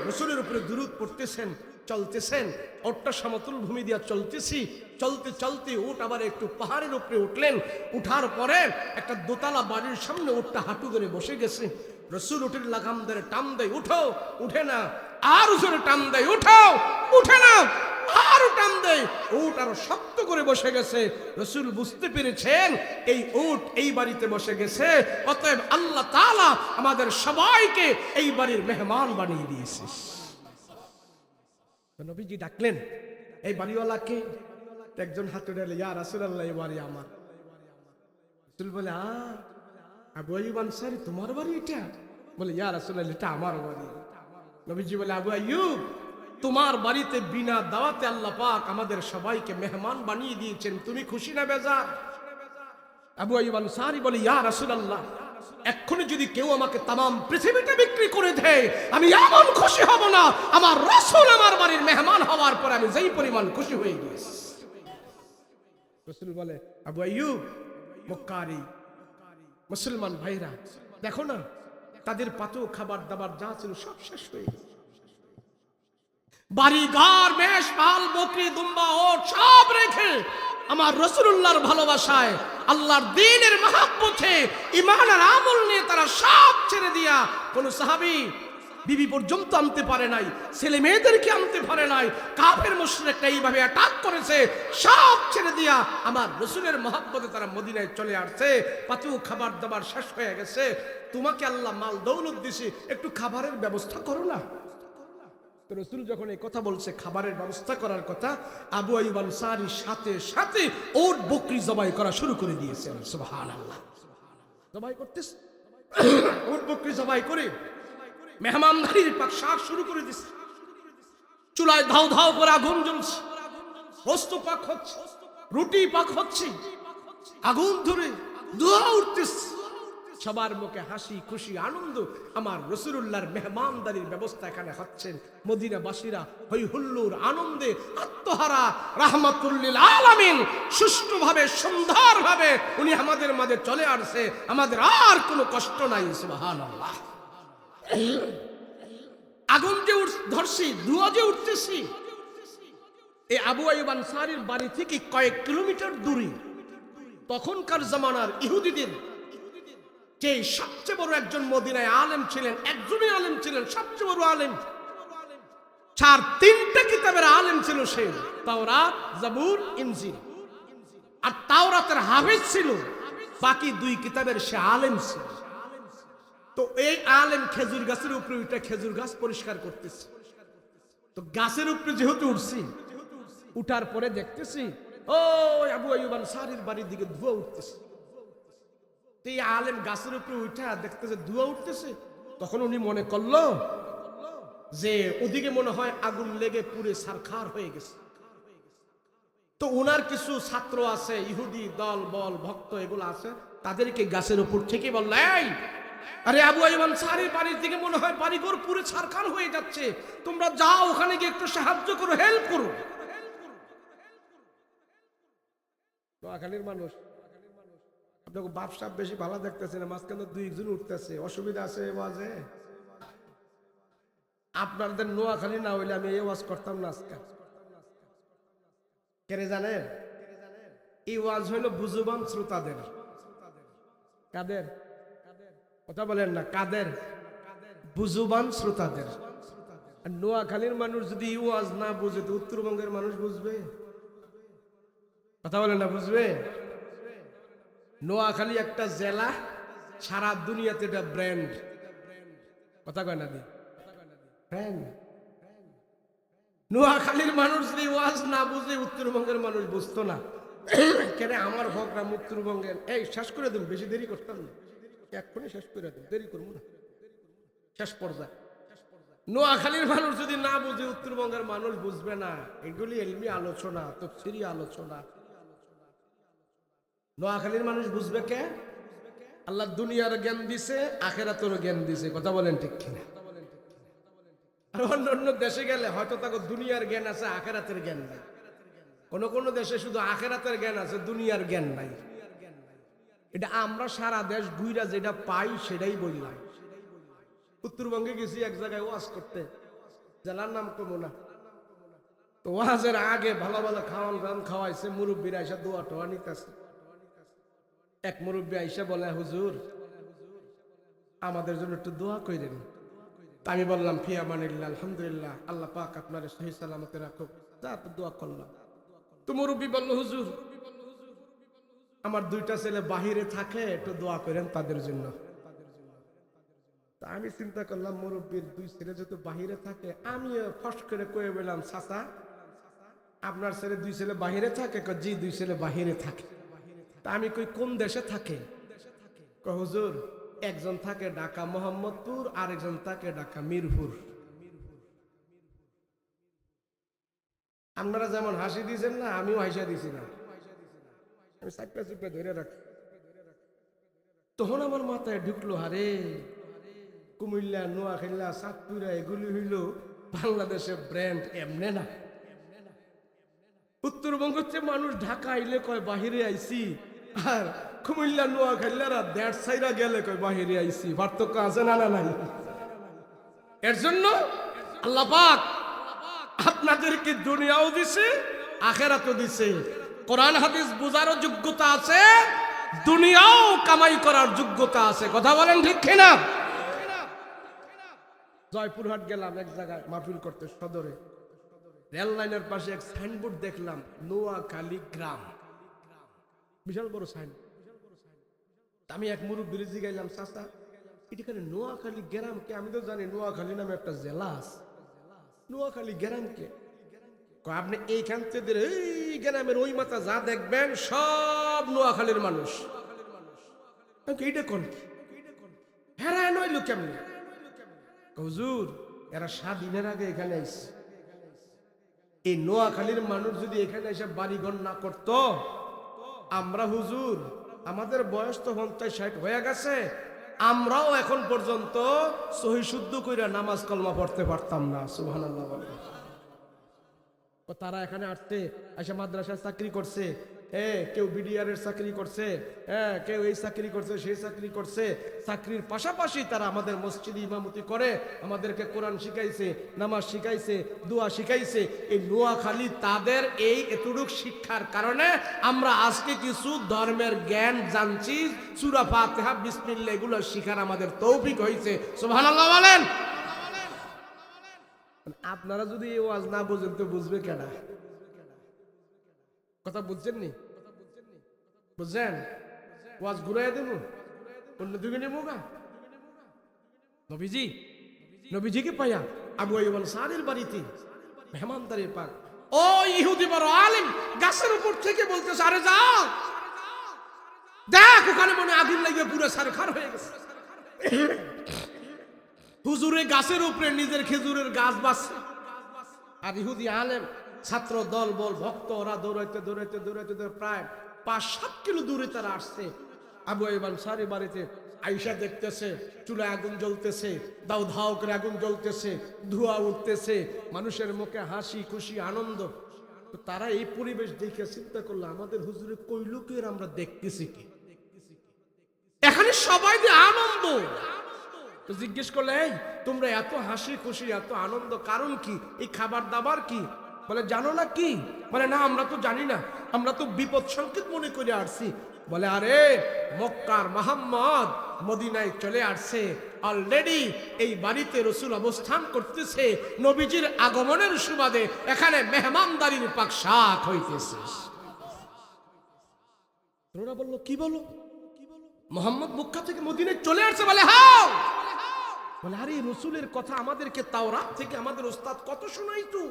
রাসূলের উপরে দুরূদ পড়তেছেন, চলতেছেন। ওটটা সমতল ভূমি দিয়া চলতেছি, চলতে চলতে উট আবার একটু পাহাড়ের উপরে উঠলেন। উঠার পরে একটা দোতলা বাড়ির সামনে উটটা হাঁটু ধরে বসে গেছে। রাসূল উটের লাগাম ধরে টান দেয়, উঠো, উঠে না। আর জোরে টান দেয়, উঠো, উঠে না। আরো টান দেয়, উট আরো শক্ত করে বসে গেছে। রাসূল বুঝতে পেরেছেন এই উট এই বাড়িতে বসে গেছে, অতএব আল্লাহ তাআলা আমাদের সবাইকে এই বাড়ির মেহমান বানিয়ে দিয়েছে। নবীজি ডাকলেন, এই বাড়িওয়ালাকে। একজন হাত উঠালে, ইয়া রাসূলুল্লাহ, এই বাড়ি আমার। রাসূল বলে, আবু আইয়ুব আনসারী, তোমার বাড়ি এটা? বলে, ইয়া রাসূলুল্লাহ, এটা আমার বাড়ি। নবীজি বলে, আবু আইয়ুব, তোমার বাড়িতে বিনা দাওয়াতে আল্লাহ পাক আমাদের সবাইকে মেহমান বানিয়ে দিয়েছেন, তুমি খুশি না বেজার? আবু আইয়ুব আনসারী বলে, ইয়া রাসূলুল্লাহ, এক্ষুনি যদি কেউ আমাকে তামাম পৃথিবীটা বিক্রি করে দেয়, আমি এমন খুশি হব না। আমার রাসূল আমার বাড়ির মেহমান হওয়ার পর আমি যেই পরিমাণ খুশি হয়ে গেছি। রাসূল বলে, আবু আইয়ুব, মক্কারি মুসলমান ভাইরা, দেখো না, তাদের পাতেও খাবার দাবার যা ছিল সব শেষ হয়ে গেছে। বাড়ি ঘর মেষ পাল বকরি দুম্বা ওট সব রেখে আমার রাসূলুল্লাহর ভালোবাসায়, আল্লাহর দ্বীনের মহব্বতে, ঈমানের আমল নিয়ে তারা সব ছেড়ে দিয়া, কোন সাহাবী বিবি পর্যন্ত আনতে পারে নাই, ছেলে মেয়েদেরকে আনতে পারে নাই, কাফের মুশরিকরা এইভাবে অ্যাটাক করেছে, সব ছেড়ে দিয়া আমার রাসূলের মহব্বতে তারা মদিনায় চলে আসছে। পাতেও খাবার দাবার শেষ হয়ে গেছে, তোমাকে আল্লাহ মাল দৌলত দিছে, একটু খাবারের ব্যবস্থা করো না। রাসূল যখন এই কথা বলছে, খাবারের ব্যবস্থা করার কথা, আবু আইয়ুব আনসারী সাথে সাথে ওট বকরি জবাই করা শুরু করে দিয়েছেন। সুবহানাল্লাহ, জবাই করতেছে, ওট বকরি জবাই করে মেহমানদারির পাক শাক শুরু করে দিছে। চুলায় ধাও ধাও করে আগুন জ্বলছে, গোশত পাক হচ্ছে, রুটি পাক হচ্ছে, আগুন ধরে ধোঁয়া উঠতেছে। সবার মুখে হাসি খুশি আনন্দ, আমার রাসূলুল্লাহর মেহমানদারির ব্যবস্থা এখানে হচ্ছেন। মদিনাবাসীরা হই হুল্লোড় আনন্দে আত্মহারা, রাহমাতুল লিল আলামিন, সুষ্ঠুভাবে সুন্দরভাবে উনি আমাদের মাঝে চলে আসছে, আমাদের আর কোনো কষ্ট নাই। সুবহানাল্লাহ। আগুন যে ধরছি, ধোঁয়া যে উঠতেছি, এই আবু আইয়ুব আনসারীর বাড়ি থেকে কয়েক কিলোমিটার দূরে তখনকার জামানার ইহুদিদের যে সবচেয়ে বড় একজন মদিনায় আলেম ছিলেন, একজনই আলেম ছিলেন, সবচেয়ে বড় আলেম, 4-3টা কিতাবের আলেম ছিল সে, তাওরাত, জাবুর, ইনজিল। আর তাওরাতের হাফেজ ছিল, বাকি 2 কিতাবের সে আলেম ছিল। তো এই আলেম খেজুর গাছের উপরে উঠে খেজুর গাছ পরিষ্কার করতেছে। তো গাছের উপরে যেহেতু উঠছি, উঠার পরে দেখতেছি ও আবু আইয়ুব আনসারীর বাড়ির দিকে ধোঁয়া উঠতেছে। এই আলেম গাছের উপরে উঠা দেখতেছে ধোঁয়া উঠতেছে, তখন উনি মনে করলো যে ওদিকে মনে হয় আগুন লেগে পুরে ছারখার হয়ে গেছে। তো ওনার কিছু ছাত্র আছে, ইহুদি দল বল ভক্ত এগুলো আছে, তাদেরকে গাছের উপর থেকে বলল, এই আরে আবু আইয়ুব আনসারীর বাড়ির দিকে মনে হয় বাড়িঘর পুরে ছারখার হয়ে যাচ্ছে, তোমরা যাও ওখানে গিয়ে একটু সাহায্য করো, হেল্প করো। নোয়াখালীর মানুষ, আপনাকে বাপসাপ বেশি ভালো দেখতেছে না, মাঝখানে 2 জন উঠতেছে, অসুবিধা আছে বাজে। আপনাদের নোয়াখালী না হইলে আমি এই ওয়াজ করতাম না আজকে। কেরে জানেন? এই ওয়াজ হইল বুঝুবান শ্রোতাদের। কাদের? কথা বলেন না, কাদের? বুঝুবান শ্রোতাদের। আর নোয়াখালীর মানুষ যদি এই ওয়াজ না বুঝে তো উত্তরবঙ্গের মানুষ বুঝবে? কথা বলেন না, বুঝবে? নোয়াখালী একটা জেলা, সারা দুনিয়াতে এটা ব্র্যান্ড। কথা কয় না দি ব্র্যান্ড। নোয়াখালীর মানুষ যদি ওয়াজ না বুঝে উত্তরবঙ্গের মানুষ বুঝতো না। কেন আমার ভোগরাম উত্তরবঙ্গের। এই শেষ করে দিন, বেশি দেরি করতাম না, এক্ষুনি শেষ করে দিন, দেরি করবো না, শেষ পর্যায়ে। নোয়াখালীর মানুষ যদি না বুঝে উত্তরবঙ্গের মানুষ বুঝবে না। এগুলি এলমি আলোচনা, তাফসীরি আলোচনা। নোয়াখালীর মানুষ বুঝবে কে? আল্লাহ দুনিয়ার জ্ঞান দিছে, আখিরাতেরও জ্ঞান দিছে। কথা বলেন ঠিক কিনা? আর অন্য অন্য দেশে গেলে হয়তো তাকে দুনিয়ার জ্ঞান আছে, আখিরাতের জ্ঞান নাই। কোন কোন দেশে শুধু আখিরাতের জ্ঞান আছে, দুনিয়ার জ্ঞান নাই। এটা আমরা সারা দেশ ঘুইরা যেটা পাই সেটাই বললাম। উত্তরবঙ্গে গেছি এক জায়গায় ওয়াজ করতে, জেলার নাম কমো না। তো ওয়াজের আগে ভালো ভালো খাওয়ান দান খাওয়াইছে, মুরব্বীরা আইসা দোয়া টোয়া নিতেছে। এক মুরব্বী আইসা বলে, হুজুর আমাদের জন্য একটু দোয়া কইরেন। আমি বললাম ফি আমানিল্লাহ, আলহামদুলিল্লাহ, আল্লাহ পাক আপনার সহি সালামতে রাখুক। তা তো দোয়া করলাম। তো মুরব্বী বলল, হুজুর আমার দুইটা ছেলে বাহিরে থাকে, একটু দোয়া করেন তাদের জন্য। তা আমি চিন্তা করলাম, মুরব্বীর দুই ছেলে যেহেতু বাহিরে থাকে, আমিও ফস করে কয়ে বললাম, চাচা আপনার ছেলে দুই ছেলে বাহিরে থাকে? জি, দুই ছেলে বাহিরে থাকে। তা আমি কই কোন দেশে থাকে? হুজুর একজন থাকে ঢাকা মোহাম্মদপুর, আরেকজন থাকে ঢাকা মিরপুর। আপনারা যেমন হাসি দিয়েছেন না, আমিও হাসা দিছি না, আমি চাপে চুপে ধরে রাখ। তখন আমার মাথায় ঢুকলো, আরে কুমিল্লা, নোয়াখালী, চাঁদপুরা এগুলি হইল বাংলাদেশের ব্র্যান্ড। এমনে না, উত্তরবঙ্গের চেয়ে মানুষ ঢাকা আইলে কয় বাহিরে আইছি, আর কুমিল্লা নোয়াখালীরা দেড় সাইরা গেলে কয় বাহিরে আইছি। পার্থক্য আছে না? না নাই? এর জন্য আল্লাহ পাক আপনাদেরকে দুনিয়াও দিছে, আখিরাতও দিছে। কোরআন হাদিস বোঝারও যোগ্যতা আছে, দুনিয়াও কামাই করার যোগ্যতা আছে। কথা বলেন ঠিক কিনা? জয়পুরহাট গেলাম এক জায়গায় মাহফিল করতে, সদরে। রেল লাইনের পাশে এক সাইনবোর্ড দেখলাম, নোয়াখালী গ্রাম, বিশাল বড় সাইনবোর্ড। আমি এক মুরব্বীর জিগাইলাম, চাচা এখানে নোয়াখালী গ্রাম কে? আমি তো জানি নোয়াখালী নামে একটা জেলা আছে, নোয়াখালী গ্রাম কে? আপনি এইখান থেকে এই গ্রামের ওই মাথা যা দেখবেন সব নোয়াখালীর মানুষ। এইটা কোন হেরা নইল কেমনি? হুজুর এরা স্বাধীনের আগে এখানে আইছে। এই নোয়াখালীর মানুষ যদি এখানে এসে বাড়িঘর না করত, আমরা হুজুর আমাদের বয়স তো 50-60 হয়ে গেছে, আমরাও এখন পর্যন্ত সহি শুদ্ধ কইরা নামাজ কলমা পড়তে পারতাম না। সুবহানাল্লাহ। তারা এখানে আসছে, এসে মাদ্রাসায় চাকরি করছে, কেউ বিডিআর এর চাকরি করছে, কেউ এই চাকরি করছে, সেই চাকরি করছে। চাকরির পাশাপাশি তারা আমাদের মসজিদে ইমামতি করে, আমাদেরকে কোরআন শিখাইছে, নামাজ শিখাইছে, দোয়া শিখাইছে। এই নোয়াখালী তাদের এই এতটুক শিক্ষার কারণে আমরা আজকে কিছু ধর্মের জ্ঞান জানছি। সূরা ফাতিহা, বিসমিল্লাহ এগুলো শিখার আমাদের তৌফিক হয়েছে। সুবহানাল্লাহ বলেন। আপনারা যদি এই ওয়াজ না বুঝেন তো বুঝবে কেডা? কথা বুঝছেন নি? বুঝছেন? ওয়াজ ঘুরাই দেব, অন্য দিকে নেবো গা। নবীজিকে পাইয়া আবু আইয়ুব আনসারীর বাড়িতে মেহমানদারি পাক, ও ইহুদি বড় আলেম গাছের উপর থেকে বলতেছে, আরে যা দেখ ওখানে মনে আগুন লাগিয়ে পুরো সারখার হয়ে গেছে। হুজুরে গাছের উপরে নিজের খেজুরের গাছ বাঁচছে, আর ইহুদি আলেম ছাত্র দল বল ভক্ত, ওরা দৌড়াইতে দৌড়াইতে দৌড়াইতে প্রায় 5-7 কিলো দূরে তারা আসছে আবু আইয়ুব আনসারী বাড়িতে। আয়েশা দেখতেছে চুলায় আগুন জ্বলতেছে, দাউ ধাউ করে আগুন জ্বলতেছে, ধোঁয়া উঠতেছে, মানুষের মুখে হাসি খুশি আনন্দ। তো তারা এই পরিবেশ দেখে চিন্তা করলো, আমাদের হুজুরে কইলো কি আমরা দেখতেছি কি? এখানে সবাই যে আনন্দ, তো জিজ্ঞেস করলে, এই তোমরা এত হাসি খুশি এত আনন্দ কারণ কি, এই খাবার দাবার কি? বলে জানো না কি? বলে না আমরা তো জানি না, আমরা তো বিপদ সংকেত মনে করে আসছি। বলে আরে মক্কার মুহাম্মদ মদিনায় চলে আসছে, অলরেডি এই বাড়িতে রাসূল অবস্থান করতেছে, নবীজির আগমনের সুবাদে এখানে মেহমানদারির পাকশাক হইতেছে। তোমরা বললো কি বলো, মুহাম্মদ মক্কা থেকে মদিনায় চলে আসছে? বলে হ্যাঁ। বলে আরে রাসূলের কথা আমাদেরকে তাওরাত থেকে আমাদের ওস্তাদ কত শোনাইতো,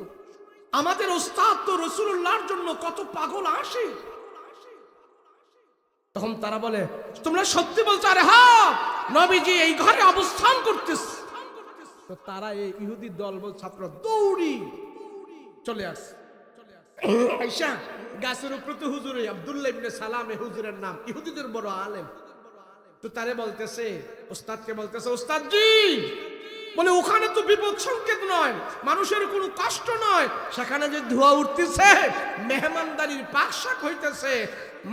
আমাদের ওস্তাদ তো রাসূলুল্লাহর জন্য কত পাগল আসে। তখন তারা বলে তোমরা সত্যি বলছো? আরে হ্যাঁ, নবীজি এই ঘরে অবস্থান করতেছে। তো তারা এই ইহুদি দল ছাত্র দৌড়ি চলে আসে। আয়েশা গাছের উপরে তো হুজুর আব্দুল্লাহ ইবনে সালাম এই হুজুরের নাম, ইহুদিদের বড় আলেম। তো তারে বলতেছে, ওস্তাদকে বলতেছে, ওস্তাদ জি, বলে ওখানে তো বিপদ সংকেত নয়, মানুষের কোনো কষ্ট নয়, সেখানে যে ধোঁয়া উঠতেছে মেহমানদারির পাকশাক হইতেছে।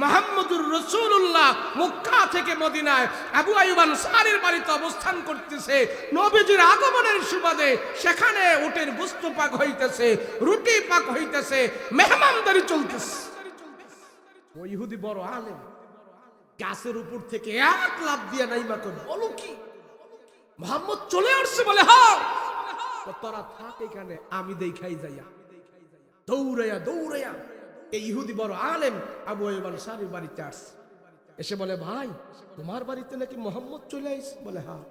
মুহাম্মদুর রাসূলুল্লাহ মক্কা থেকে মদিনায় আবু আইয়ুব আনসারীর বাড়িতে অবস্থান করতেছে, নবীজির আগমনের সুবাদে সেখানে উটের গোশত পাক হইতেছে, রুটি পাক হইতেছে, মেহমানদারি চলতেছে। ওই ইহুদি বড় আলেম গাছের উপর থেকে এক লাফ দিয়ে নাইমা করে বলো কি মুহাম্মদ চলে আসছে? বলে হ্যাঁ। তোরা থাক এখানে, আমি দেখাই যাইয়া। দৌড়াইয়া দৌড়াইয়া এই ইহুদি বড় আলেম আবু আইয়ুব আনসারীর বাড়িতে আসছে। এসে বলে ভাই তোমার বাড়িতে নাকি মুহাম্মদ চলে আইছে? বলে হ্যাঁ।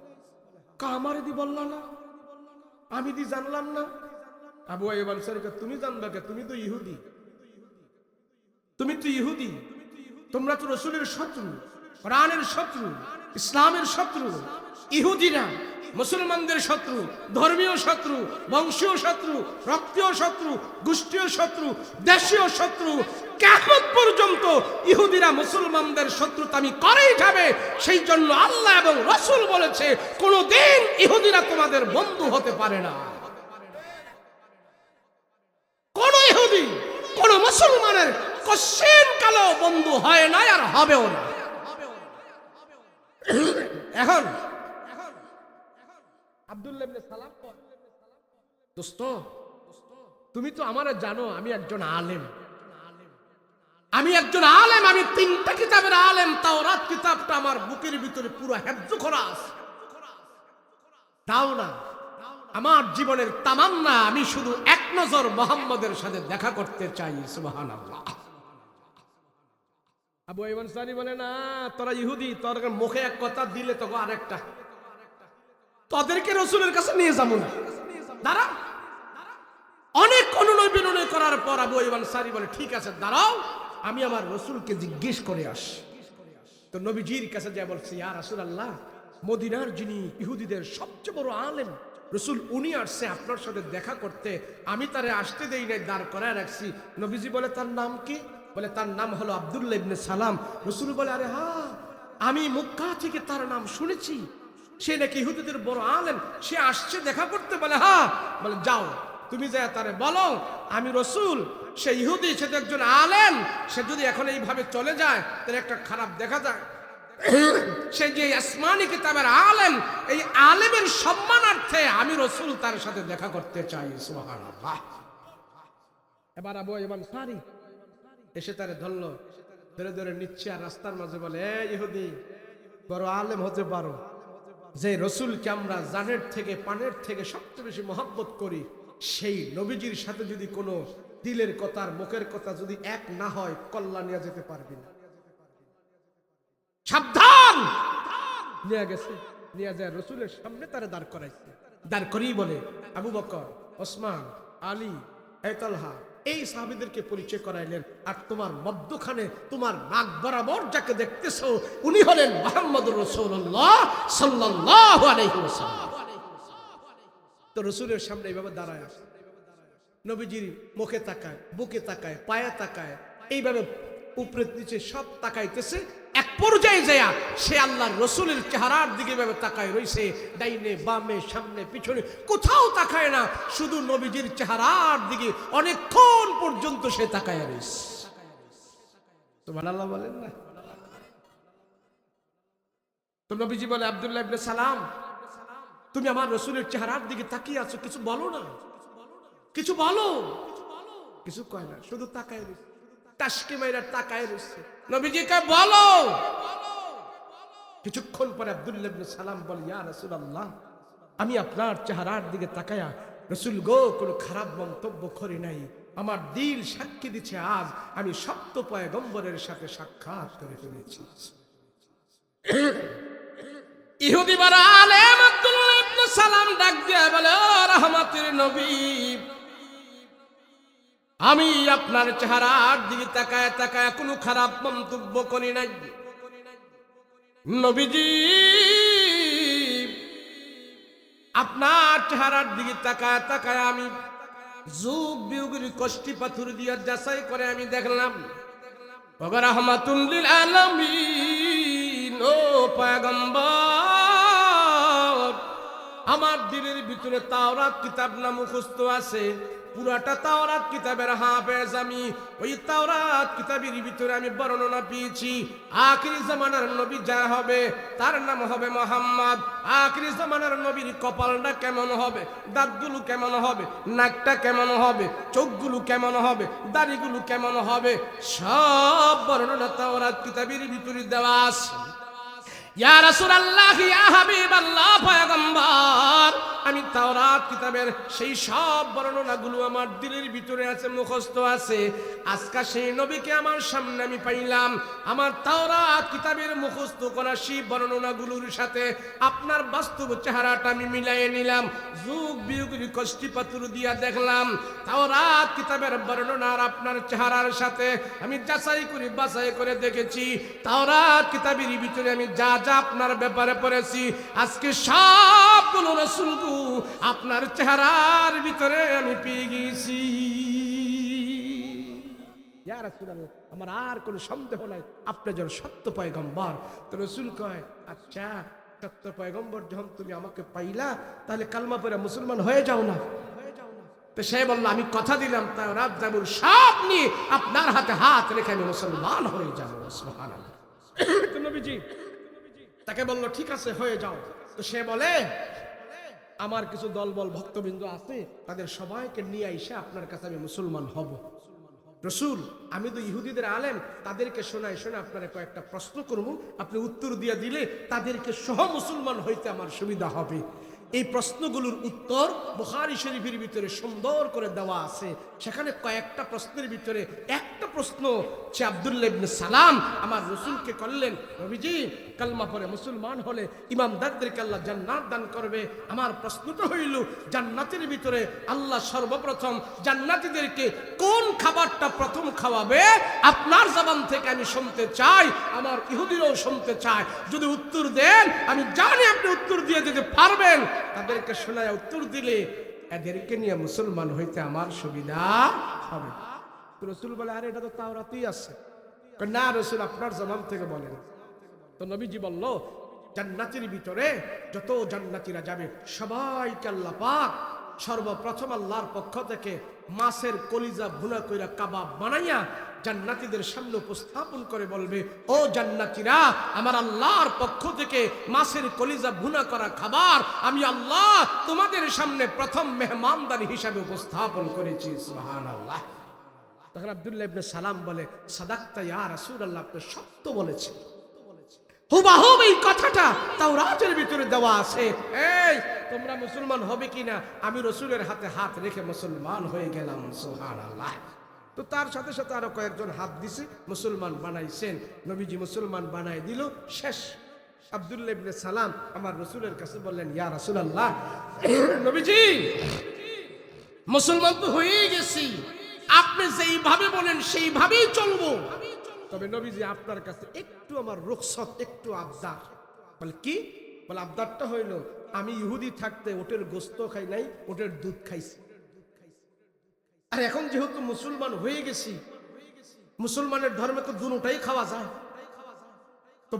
আমারে দি বললা না, আমি দি জানলাম না। আবু আইয়ুব আনসারী কে তুমি জানবা কে, তুমি তো ইহুদি, তুমি তো ইহুদি, তোমরা তো রাসূলের শত্রু, কোরআনের শত্রু, ইসলামের শত্রু। ইহুদিরা মুসলমানদের শত্রু, ধর্মীয় শত্রু, বংশীয় শত্রু, রক্তীয় শত্রু, গোষ্ঠীয় শত্রু, দেশীয় শত্রু। কিয়ামত পর্যন্ত ইহুদিরা মুসলমানদের শত্রুতামি করেই যাবে। সেই জন্য আল্লাহ এবং রাসূল বলেছে কোনদিন ইহুদিরা তোমাদের বন্ধু হতে পারে না। কোন ইহুদি কোন মুসলমানের কোশ্চেন কালো বন্ধু হয় না আর হবেও না। এখন আব্দুল্লাহ ইবনে সালাম, দোস্ত তুমি তো আমারে জানো আমি একজন আলেম, আমি একজন আলেম, আমি 3টা কিতাবের আলেম। তাওরাত কিতাবটা আমার বুকের ভিতরে পুরো হেফজ করা আছে। দাও না, আমার জীবনের তামান্না আমি শুধু এক নজর মুহাম্মদের সাথে দেখা করতে চাই। সুবহানাল্লাহ। আবু আইয়ুব আনসারী বলে না, তোরা ইহুদি, তোর মুখে এক কথা দিলে তো আরেকটা, তোদেরকে রাসূলের কাছে নিয়ে যাবো না, দাঁড়া। অনেক অনুনয় বিনয় করার পর আবু আইয়ুব আনসারী বলে ঠিক আছে দাঁড়াও, আমি আমার রাসূলকে জিজ্ঞেস করে আসি। তো নবীজির কাছে যা বলছে, ইয়া রাসূলুল্লাহ, মদিনার যিনি ইহুদিদের সবচেয়ে বড় আলেম রাসূল, উনি আসছে আপনার সাথে দেখা করতে, আমি তারে আসতে দেই নাই, দাঁড় করায় রাখছি। নবীজি বলে তার নাম কি? বলে তার নাম হলো আব্দুল্লাহ ইবনে সালাম। রাসূল বলে আরে হ্যাঁ, আমি মক্কা থেকে তার নাম শুনেছি, সে নাকি ইহুদিদের বড় আলেম, সে আসছে দেখা করতে। বলে হ্যাঁ। বলে যাও তুমি যা তারে বলো আমি রাসূল, সে ইহুদি, সে তো একজন আলেম, সে যদি এখন এইভাবে চলে যায় তাহলে একটা খারাপ দেখা যায়। সে যে আসমানি কিতাবের আলেম, এই আলেমের সম্মানার্থে আমি রাসূল তার সাথে দেখা করতে চাই। সুবহানাল্লাহ। এবার আবু আইয়ুব আনসারী এসে তারে ধরলো, ধরে ধরে নিচ্ছে আর রাস্তার মাঝে বলে, এ ইহুদি, বড় আলেম হতে পারো, যে রাসূলকে আমরা জানের থেকে পানের থেকে সবচেয়ে বেশি মহব্বত করি, সেই নবীজির সাথে যদি কোনো দিলের কথা আর মুখের কথা যদি এক না হয়, কল্যাণ নিয়ে যেতে পারবি না। সাবধান। নিয়ে গেছে, নিয়ে যায় রাসূলের সামনে তারে দাঁড় করাইছে। দাঁড় করিয়ে বলে, আবু বকর, ওসমান, আলী, তালহা, এই সাহাবীদেরকে পরিচয় করাইলেন। আর তোমার মধ্যখানে তোমার নাক বরাবর যাকে দেখতেছো উনি হলেন মুহাম্মদুর রাসূলুল্লাহ সাল্লাল্লাহু আলাইহি ওয়াসাল্লাম। তো রাসূলের সামনে এইভাবে দাঁড়ায় আসে, নবীজির মুখে তাকায়, বুকে তাকায়, পায়ে তাকায়, এইভাবে উপরে নিচে সব তাকাইতেছে। এক পর্যায়ে যায় সে আল্লাহর রাসূলের চেহারার দিকে এভাবে তাকায় রইছে, ডাইনে বামে সামনে পিছনে কোথাও তাকায় না, শুধু নবীজির চেহারার দিকে অনেকক্ষণ পর্যন্ত সে তাকায় রইছে। সুবহানাল্লাহ বলেন না। তো নবীজি বলে, আব্দুল্লাহ ইবনে সালাম, তুমি আমার রসুলের চেহারার দিকে তাকিয়ে আছো, কিছু বলো না, কিছু বলো। কিছু কয় না, শুধু তাকায় রয়েছে, টাসকে মাইরা তাকায় রয়েছে। নবীজিকে বলো। কিছুক্ষণ পরে আব্দুল্লাহ ইবনে সালাম বলে, ইয়া রাসূলুল্লাহ, আমি আপনার চেহারার দিকে তাকায়া রসুল গো কোনো খারাপ মন্তব্য করি নাই। আমার দিল সাক্ষী দিচ্ছে আজ আমি সত্য পয়গম্বরের সাথে সাক্ষাৎ করে ফেলেছি। ইহুদি বড় আলেম আব্দুল্লাহ ইবনে সালাম ডাক দিয়ে বলে, ও রহমতের নবী, আমি আপনার চেহারার দিকে তাকায় তাকায় কোনো খারাপ মন্তব্য করি নাই। নবীজি আপনার চেহারার দিকে তাকায় তাকায় আমি যুগ বিয়োগের কষ্টি পাথর দিয়ে যাচাই করে আমি দেখলাম ওগো রাহমাতুল লিল আলামিন, ও পয়গম্বর, আমার দিলের ভিতরে তাওরাত কিতাব না মুখস্থ আছে। পুরাটা তাওরাত কিতাবের হাফেজ আমি। ওই তাওরাত কিতাবের ভিতরে আমি বর্ণনা পেয়েছি আখিরি জামানার নবী যা হবে তার নাম হবে মুহাম্মদ। আখিরি জামানার নবীর কপালটা কেমন হবে, দাঁতগুলো কেমন হবে, নাকটা কেমন হবে, চোখগুলো কেমন হবে, দাড়িগুলো কেমন হবে, সব বর্ণনা তাওরাত কিতাবের ভিতরে দেওয়া আছে। ইয়া রাসূলুল্লাহ, ইয়া হাবিবাল্লাহ, পয়গম্বর, আমি তাওরাত কিতাবের সেই সব বর্ণনাগুলো আমার দিলের ভিতরে আছে, মুখস্থ আছে। আজকে সেই নবীকে আমার সামনে আমি পাইলাম। আমার তাওরাত কিতাবের মুখস্থ করা সেই বর্ণনাগুলোর সাথে আপনার বাস্তব চেহারাটা আমি মিলাইয়ে নিলাম। যুগ বিয়োগের কষ্টি পাথর দিয়া দেখলাম তাওরাত কিতাবের বর্ণনার আপনার চেহারার সাথে আমি যাচাই করে বাছাই করে দেখেছি। তাওরাত কিতাবের ভিতরে আমি যা যা আপনার ব্যাপারে পড়েছি আজকে সবগুলো রাসূলগু আপনার চেহারার ভিতরে আমি পেয়ে গেছি। ইয়া রাসূলুল্লাহ, আমার আর কোনো সন্দেহ নাই আপনি যেন সত্য পয়গম্বর। তো রাসূল কয়, আচ্ছা সত্য পয়গম্বর যখন তুমি আমাকে পাইলা তাহলে কালমা পড়ে মুসলমান হয়ে যাও না। তো সে বলল, আমি কথা দিলাম তাওরাত জাবুর সব নিয়ে আপনার হাতে হাত রেখে আমি মুসলমান হয়ে যাব। সুবহানাল্লাহ। তো নবীজি তাকে বলল, ঠিক আছে হয়ে যাও। তো সে বলে, আমার কিছু দলবল ভক্তবৃন্দ আছে, তাদের সবাইকে নিয়ে এসে আপনার কাছে আমি মুসলমান হব। রসুল, আমি তো ইহুদিদের আলেম, তাদেরকে শোনাই শোনা আপনারা কয়েকটা প্রশ্ন করবো, আপনি উত্তর দিয়ে দিলে তাদেরকে সহ মুসলমান হইতে আমার সুবিধা হবে। এই প্রশ্নগুলোর উত্তর বুখারী শরীফের ভিতরে সুন্দর করে দেওয়া আছে। সেখানে কয়েকটা প্রশ্নের ভিতরে একটা প্রশ্ন সে আব্দুল্লাহ ইবনে সালাম আমার রসুলকে করলেন, নবীজি কালমা পড়ে মুসলমান হলে ইমামদারদেরকে আল্লাহ জান্নাত দান করবে। আমার প্রশ্নটা হইল, জান্নাতের ভিতরে আল্লাহ সর্বপ্রথম জান্নাতীদেরকে কোন খাবারটা প্রথম খাওয়াবে? আপনার জবান থেকে আমি শুনতে চাই, আমার ইহুদিরাও শুনতে চায়। যদি উত্তর দেন, আমি জানি আপনি উত্তর দিয়ে দিতে পারবেন, তাদেরকে শোনায় উত্তর দিলে এদেরকে নিয়ে মুসলমান হইতে আমার সুবিধা হবে। রসুল বলে, আরে এটা তো তাওরাতেই আছে। না রসুল, আপনার জবান থেকে বলেন। তো নবীজি বলল, জান্নাতের ভিতরে যত জান্নাতীরা যাবে সবাইকে আল্লাহ পাক সর্বপ্রথম আল্লাহর পক্ষ থেকে মাছের কলিজা ভুনা কইরা কাবাব বানাইয়া জান্নাতীদের সামনে উপস্থাপন করে বলবে, ও জান্নাতীরা, আমার আল্লাহর পক্ষ থেকে মাছের কলিজা ভুনা করা খাবার আমি আল্লাহ তোমাদের সামনে প্রথম মেহমানদারি হিসাবে উপস্থাপন করেছি। সুবহানাল্লাহ। তখন আব্দুল্লাহ ইবনে সালাম বলে, সাদাক্তা ইয়া রাসূলুল্লাহ, আপনি সত্য বলেছেন। হুবহু এই কথাটা তাওরাতের ভিতরে দেওয়া আছে। এই তোমরা মুসলমান হবে কিনা? আমি রসুলের হাতে হাত রেখে মুসলমান হয়ে গেলাম। সুবহানাল্লাহ। তো তার সাথে সাথে আরো কয়েকজন হাত দিছে, মুসলমান বানাইছেন। নবীজি মুসলমান বানাই দিল, শেষ। আব্দুল্লাহ ইবনে সালাম আমার রসুলের কাছে বললেন, ইয়া রাসূলুল্লাহ, নবীজি মুসলমান তো হয়েই গেছি, আপনি যেইভাবে বলেন সেইভাবেই চলবো। তবে নবীজি আপনার কাছে একটু আমার রুখসত, একটু আবদার। বলে কি? বলে আবদারটা হইল, আমি ইহুদি থাকতে ওটের গোস্ত খাই নাই, ওটের দুধ খাইছি। আর এখন যেহেতু মুসলমান হয়ে গেছি, মুসলমানের ধর্মে তো দুটোটাই খাওয়া যায়। তো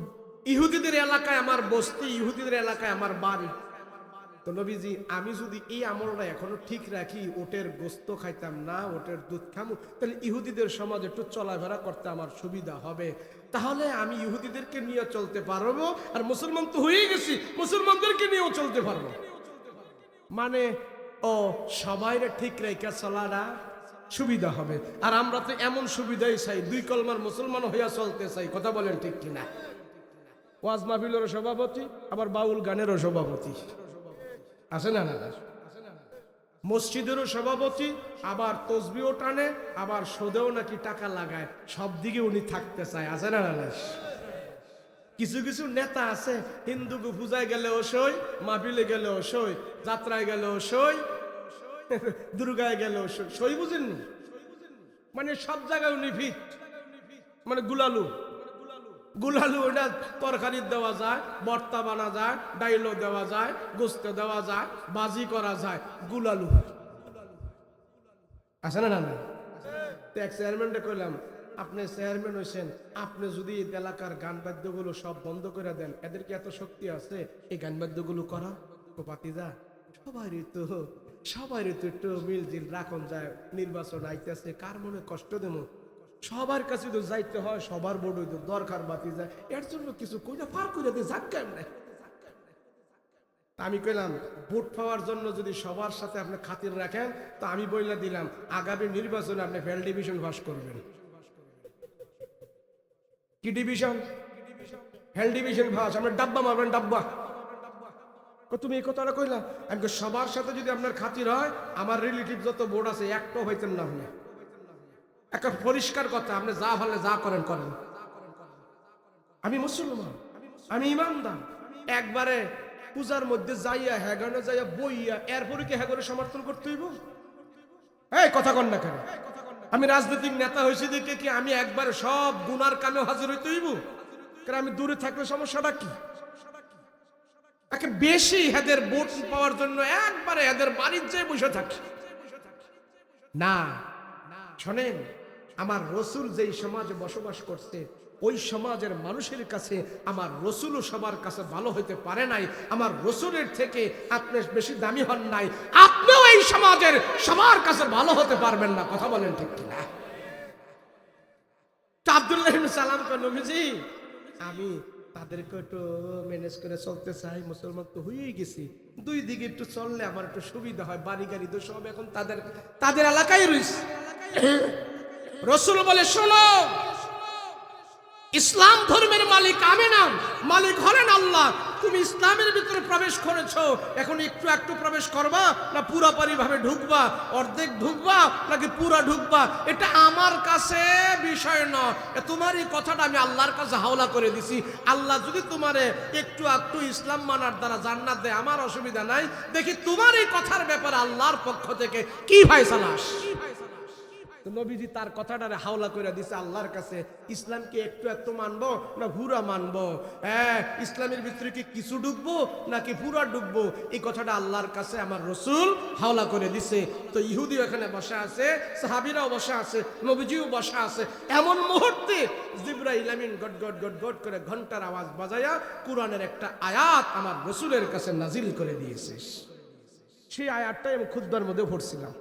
ইহুদিদের এলাকায় আমার বস্তি, ইহুদিদের এলাকায় আমার বাড়ি। তো নবীজি, আমি যদি এই আমলটা এখনো ঠিক রাখি, ওটের গোস্ত খাইতাম না, ওটের দুধ খামু, তাহলে ইহুদিদের সমাজে একটু চলাফেরা করতে আমার সুবিধা হবে। তাহলে আমি ইহুদিদেরকে নিয়ে চলতে পারবো, আর মুসলমান তো হয়ে গেছি, মুসলমানদেরকে নিয়েও চলতে পারবো। মানে ও সবাইরে ঠিক রেখে চলাটা সুবিধা হবে। আর আমরা তো এমন সুবিধাই চাই, 2 কলমার মুসলমান হইয়া চলতে চাই। কথা বলেন ঠিক কিনা? ওয়াজ মাহফিলেরও সভাপতি, আবার বাউল গানেরও সভাপতি, আছে না? না, মসজিদেরও সভাপতি, আবার তসবিও টানে, আবার সুদেও নাকি টাকা লাগায়। সব দিকে উনি থাকতে চায়, আছে না? না, কিছু কিছু নেতা আছে, হিন্দুকে পূজায় গেলেও সই, মাহফিলে গেলেও সই, যাত্রায় গেলেও সই, দুর্গায় গেলেও সই। সই বুঝেননি? মানে সব জায়গায় উনি ফিট, মানে গুলালু ওটা তরকারি দেওয়া যায়, ভর্তা বানা যায়, ডাইলও দেওয়া যায়, গোস্ত দেওয়া যায়, বাজি করা যায়। গুলালু আছে না? না, এক চেয়ারম্যানটা কইলাম, আপনি চেয়ারম্যান হয়েছেন, আপনি যদি এলাকার গান বাদ্যগুলো সব বন্ধ করে দেন, এদের কি এত শক্তি আছে এই গান বাদ্যগুলো করা? ও পাতিজা, সবারই তো একটু মিলজিল রাখন যায়, নির্বাচন আইতেছে, কার মনে কষ্ট দেব? সবার কাছে তো যাইতে হয়, সবার বড় তো দরকার বাতি যায়, এর জন্য কিছু কইরা পার করে দিয়ে যাক কেমনে। আমি কইলাম, ভোট পাওয়ার জন্য যদি সবার সাথে আপনি খাতির রাখেন, তো আমি বইলা দিলাম আগামী নির্বাচনে আপনি ফেল ডিভিশন পাস করবেন। কি ডিভিশন? Fail division pass. আপনি ডাব্বা মারবেন, ডাব্বা। তুমি এই কথাটা কইলা? আমি সবার সাথে যদি আপনার খাতির হয়, আমার রিলেটিভ যত ভোট আছে একটাও হইতেন না। আপনি একটা পরিষ্কার কথা, আপনি যা ভালো যা করেন করেন, আমি মুসলমান, আমি ইমানদার। একবারে পূজার মধ্যে যাইয়া হ্যাগানে যাইয়া বইয়া এরপরে কি হ্যাগরে সমর্থন করতে হইব? এই কথা কন না কেন? আমি রাজনৈতিক নেতা হয়েছি দেখে কি আমি একবারে সব গুনার কামেও হাজির হইতে হইব? কারণ আমি দূরে থাকলে সমস্যাটা কি? একে বেশি হেদের ভোট পাওয়ার জন্য একবারে এদের বাড়ির যেয়ে বসে থাকি না। শোনেন, আমার রসুল যেই সমাজে বসবাস করছে, ওই সমাজের মানুষের কাছে আমার রসুলও সবার কাছে ভালো হইতে পারে নাই। আমার রসুলের থেকে আপনি বেশি দামি হন নাই, আপনিও এই সমাজের সবার কাছে ভালো হতে পারবেন না। কথা বলেন ঠিক কিনা? আব্দুল্লাহ ইবনে সালাম কয়, নবীজি আমি তাদেরকে একটু ম্যানেজ করে চলতে চাই, মুসলমান তো হয়েই গেছি, 2 দিকে একটু চললে আমার একটু সুবিধা হয়, বাড়ি গাড়ি তো সব এখন তাদের এলাকায় রয়েছে। রসুল বলে, শোনো, ইসলাম ধর্মের মালিক আমি না, মালিক হলেন আল্লাহ। তুমি ইসলামের ভিতরে প্রবেশ করেছো, এখন একটু একটু প্রবেশ করবা না পুরাপুরি ভাবে ঢুকবা, অর্ধেক ঢুকবা নাকি পুরা ঢুকবা, এটা আমার কাছে বিষয় নয়। তোমার এই কথাটা আমি আল্লাহর কাছে হাওলা করে দিছি। আল্লাহ যদি তোমারে একটু একটু ইসলাম মানার দ্বারা জান্নাত দেয়, আমার অসুবিধা নাই। দেখি তোমার এই কথার ব্যাপারে আল্লাহর পক্ষ থেকে কি ফায়সালা আসে। নবীজি তার কথাটারে হাওলা করে দিছে আল্লাহর কাছে। ইসলামকে একটু একটু মানবো না পুরা মানবো? হ্যাঁ, ইসলামের ভিতরে কি কিছু ঢুকবো নাকি পুরা ঢুকবো, এই কথাটা আল্লাহর কাছে আমার রসুল হাওলা করে দিছে। তো ইহুদিও এখানে বসা আছে, সাহাবীরাও বসা আছে, নবীজিও বসা আছে। এমন মুহূর্তে জিবরাইল আমিন গট গট গট গট করে ঘন্টার আওয়াজ বাজায়া কোরআনের একটা আয়াত আমার রসুলের কাছে নাজিল করে দিয়েছে। সেই আয়াতটাই আমি খুতবার মধ্যে পড়ছিলাম।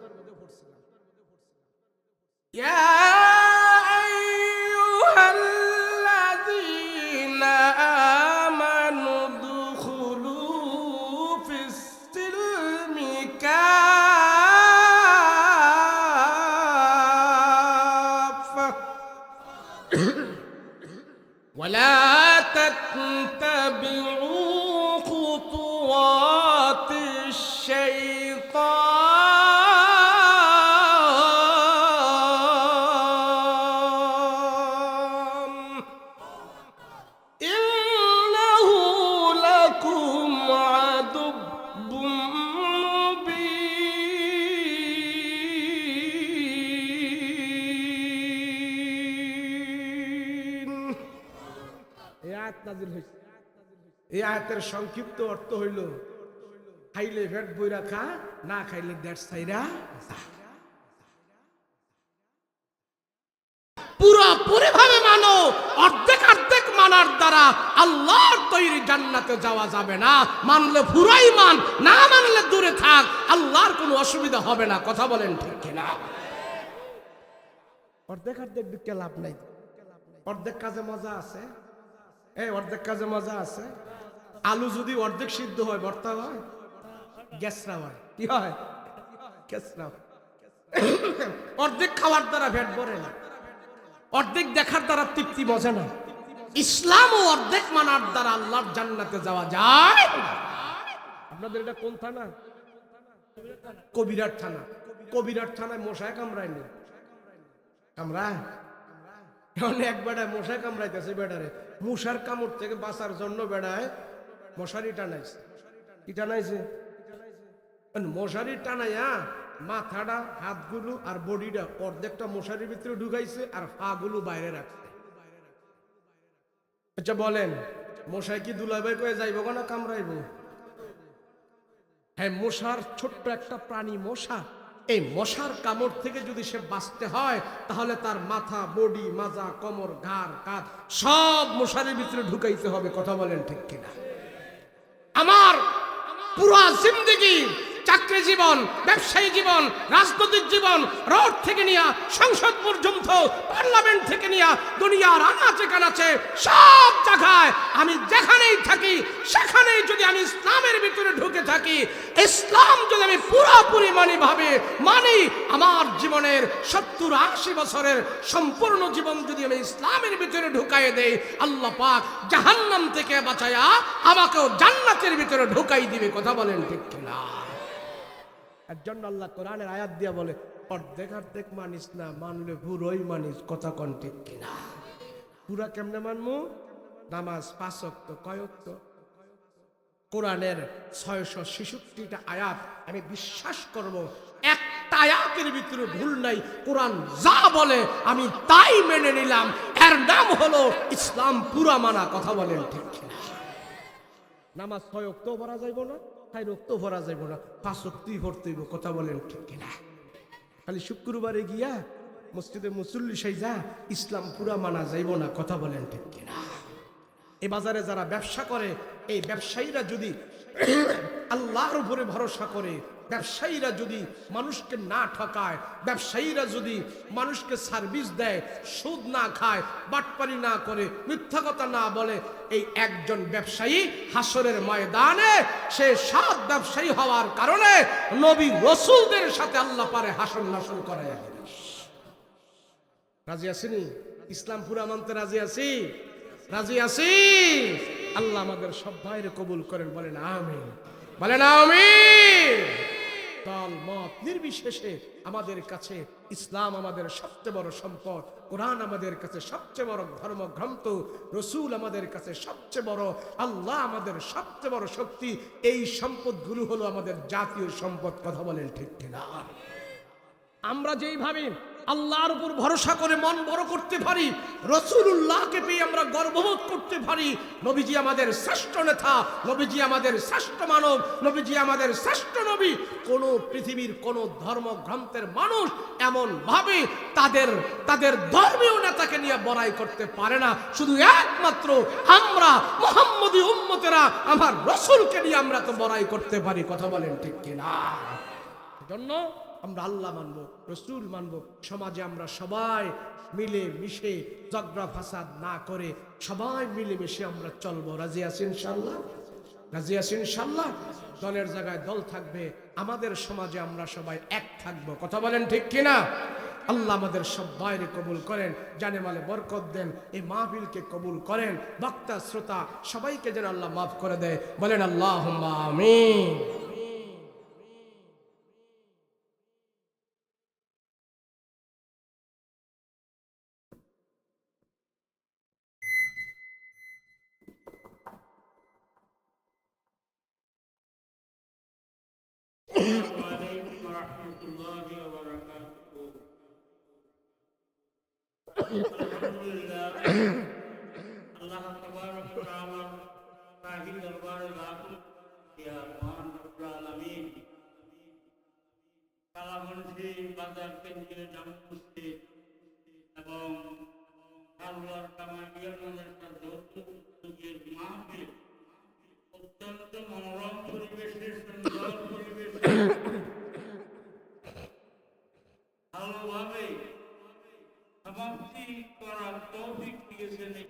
يا أيها الذين آمنوا ادخلوا في السلم كافة ولا تتبعوا خطوات الشيطان এই আয়াতের সংক্ষিপ্ত অর্থ হইল, খাইলে পেট বইরা খা, না খাইলে দেড় ছাইরা পুরোপুরি ভাবে মানো। অর্ধেক অর্ধেক মানার দ্বারা আল্লাহর তৈরি জান্নাতে যাওয়া যাবে না। মানলে পুরাই মান, না মানলে দূরে থাক, আল্লাহর কোনো অসুবিধা হবে না। কথা বলেন ঠিক কিনা? অর্ধেক অর্ধেক দিকে লাভ নাই। অর্ধেক কাজে মজা আছে, এই অর্ধেক কাজে মজা আছে। আলু যদি অর্ধেক সিদ্ধ হয় ভর্তা হয়, গ্যাসরা হয়। কি হয়? গ্যাসরা হয়। অর্ধেক খাওয়ার দ্বারা পেট ভরে না, অর্ধেক দেখার দ্বারা তৃপ্তি বোঝে না। ইসলাম ও অর্ধেক মানার দ্বারা আল্লাহর জান্নাতে যাওয়া যায়। আপনাদের এটা কোন থানা? কবিরাট থানা। কবিরাট থানায় মশায় কামড়ায়নি, কামড়ায় এখন এক বেড়ায় মশায় কামড়াইতেছে। বেড়ারে মশার কামড় থেকে বাঁচার জন্য বেড়ায় মশারি টানাইছে। কি টানাইছে? মশারি টানাইয়া মাথাটা, হাতগুলো আর বডিটা অর্ধেকটা মশারির ভিতরে ঢুকাইছে আর পা গুলো বাইরে রাখছে। আচ্ছা বলেন, মশাই কি দুলাভাই কয়ে যাইব না কামড়াইব? হ্যাঁ, মশার ছোট্ট একটা প্রাণী মশা, এই মশার কামড় থেকে যদি সে বাঁচতে হয় তাহলে তার মাথা, বডি, মাজা, কোমর, ঘাড়, কাঁধ সব মশারির ভিতরে ঢুকাইতে হবে। কথা বলেন ঠিক কিনা? আমার পুরা জিন্দেগি, চাকরি জীবন, ব্যবসায়ী জীবন, রাজনৈতিক জীবন, রোড থেকে নিয়ে সংসদ পর্যন্ত, পার্লামেন্ট থেকে নিয়ে দুনিয়ার আনাচে কানাচে সব জায়গায় আমি যেখানেই থাকি সেখানেই যদি আমি ইসলামের ভিতরে ঢুকে থাকি, ইসলাম যদি আমি পুরোপুরি মানি, আমার জীবনের 70-80 বছরের সম্পূর্ণ জীবন যদি আমি ইসলামের ভিতরে ঢুকাই দেই, আল্লাহ পাক জাহান্নাম থেকে বাঁচায়া আমাকেও জান্নাতের ভিতরে ঢুকাই দিবে। কথা বলেন ঠিক কিনা? এর জন্য আল্লাহ কোরআনের আয়াত দিয়া বলে, অর্ধেক অর্ধেক মানিস না, মানলে পুরোই মানিস। কথা কন ঠিক কিনা? পুরা কেমনে মানমু? নামাজ 5 ওয়াক্ত। কয় ওয়াক্ত? কোরআনের 666টা আয়াত আমি বিশ্বাস করব একটা আয়াতের ভিতরে ভুল নাই। কোরআন যা বলে আমি তাই মেনে নিলাম। এর নাম হলো ইসলাম পুরা মানা। কথা বলেন ঠিক কিনা? নামাজ 6 ওয়াক্ত পড়া যাইব না, 4 ওয়াক্ত পড়া যাইব না, 5 ওয়াক্তই পড়তে হইব। কথা বলেন ঠিক কিনা? খালি শুক্রবারে গিয়া মসজিদে মুসল্লি সাইজা ইসলাম পুরা মানা যাইব না। কথা বলেন ঠিক কিনা? এই বাজারে যারা ব্যবসা করে, এই ব্যবসায়ীরা যদি আল্লাহর উপরে ভরসা করে, ব্যবসায়ীরা যদি মানুষকে না ঠকায়, ব্যবসায়ীরা যদি মানুষকে সার্ভিস দেয়, সুদ না খায়, বাটপারি না করে, মিথ্যা কথা না বলে, এই একজন ব্যবসায়ী হাসরের ময়দানে সে সৎ ব্যবসায়ী হওয়ার কারণে নবী রাসূলদের সাথে আল্লাহ পারে হাসর নাসর করায় দিবেন। রাজি আছেন? ইসলাম পুরা মানতে রাজি আছি? রাজি আছি? আল্লাহ আমাদের সবাইকে কবুল করেন। বলেন আমিন, বলেন আমিন। দল মত নির্বিশেষে আমাদের কাছে ইসলাম আমাদের সবচেয়ে বড় সম্পদ, কোরআন আমাদের কাছে সবচেয়ে বড় ধর্মগ্রন্থ, রসুল আমাদের কাছে সবচেয়ে বড়, আল্লাহ আমাদের সবচেয়ে বড় শক্তি। এই সম্পদগুলো হলো আমাদের জাতীয় সম্পদ। কথা বলেন ঠিক কিনা? আমরা যেইভাবে আল্লাহর উপর ভরসা করে মন বড় করতে পারি, রাসূলুল্লাহকে পেয়ে আমরা গর্ববোধ করতে পারি, নবীজি আমাদের শ্রেষ্ঠ নেতা, নবীজি আমাদের শ্রেষ্ঠ মানব, নবীজি আমাদের শ্রেষ্ঠ নবী। কোন পৃথিবীর কোন ধর্মগ্রন্থের মানুষ এমন ভাবে তাদের ধর্মীয় নেতাকে নিয়ে বড়াই করতে পারে না। শুধু একমাত্র আমরা মুহাম্মদী উম্মতেরা আমার রাসূলকে নিয়ে আমরা তো বড়াই করতে পারি। কথা বলেন ঠিক কিনা? এজন্য আমরা আল্লাহ মানবো, রসুল মানবো। সমাজে আমরা সবাই মিলে মিশে ঝগড়া ফাসাদ না করে সবাই মিলে মিশে আমরা চলবো। রাজি আছি ইনশাআল্লাহ? রাজি আছি ইনশাআল্লাহ? দলের জায়গায় দল থাকবে, আমাদের সমাজে আমরা সবাই এক থাকবো। কথা বলেন ঠিক কিনা? আল্লাহ আমাদের সবাইকে কবুল করেন, জানে মালে বরকত দেন, এই মাহফিলকে কবুল করেন, বক্তা শ্রোতা সবাইকে যেন আল্লাহ মাফ করে দেয়। বলেন আল্লাহুম্মা আমিন। আল্লাহ তাবারক ওয়া তাআলা তাহি দরবারে লাখো ইয়া মহান রব্বুল আলামিন কালামঞ্জি বাজার কেন্দ্রে নাম করতে এবং আল্লাহর কামাইয়ের মধ্যে যৌতুকের মাহফিল অত্যন্ত মনোরম পরিবেশে, সুন্দর পরিবেশে ভালোভাবে সমাপ্তি করার তৌফিক দিয়েছেন।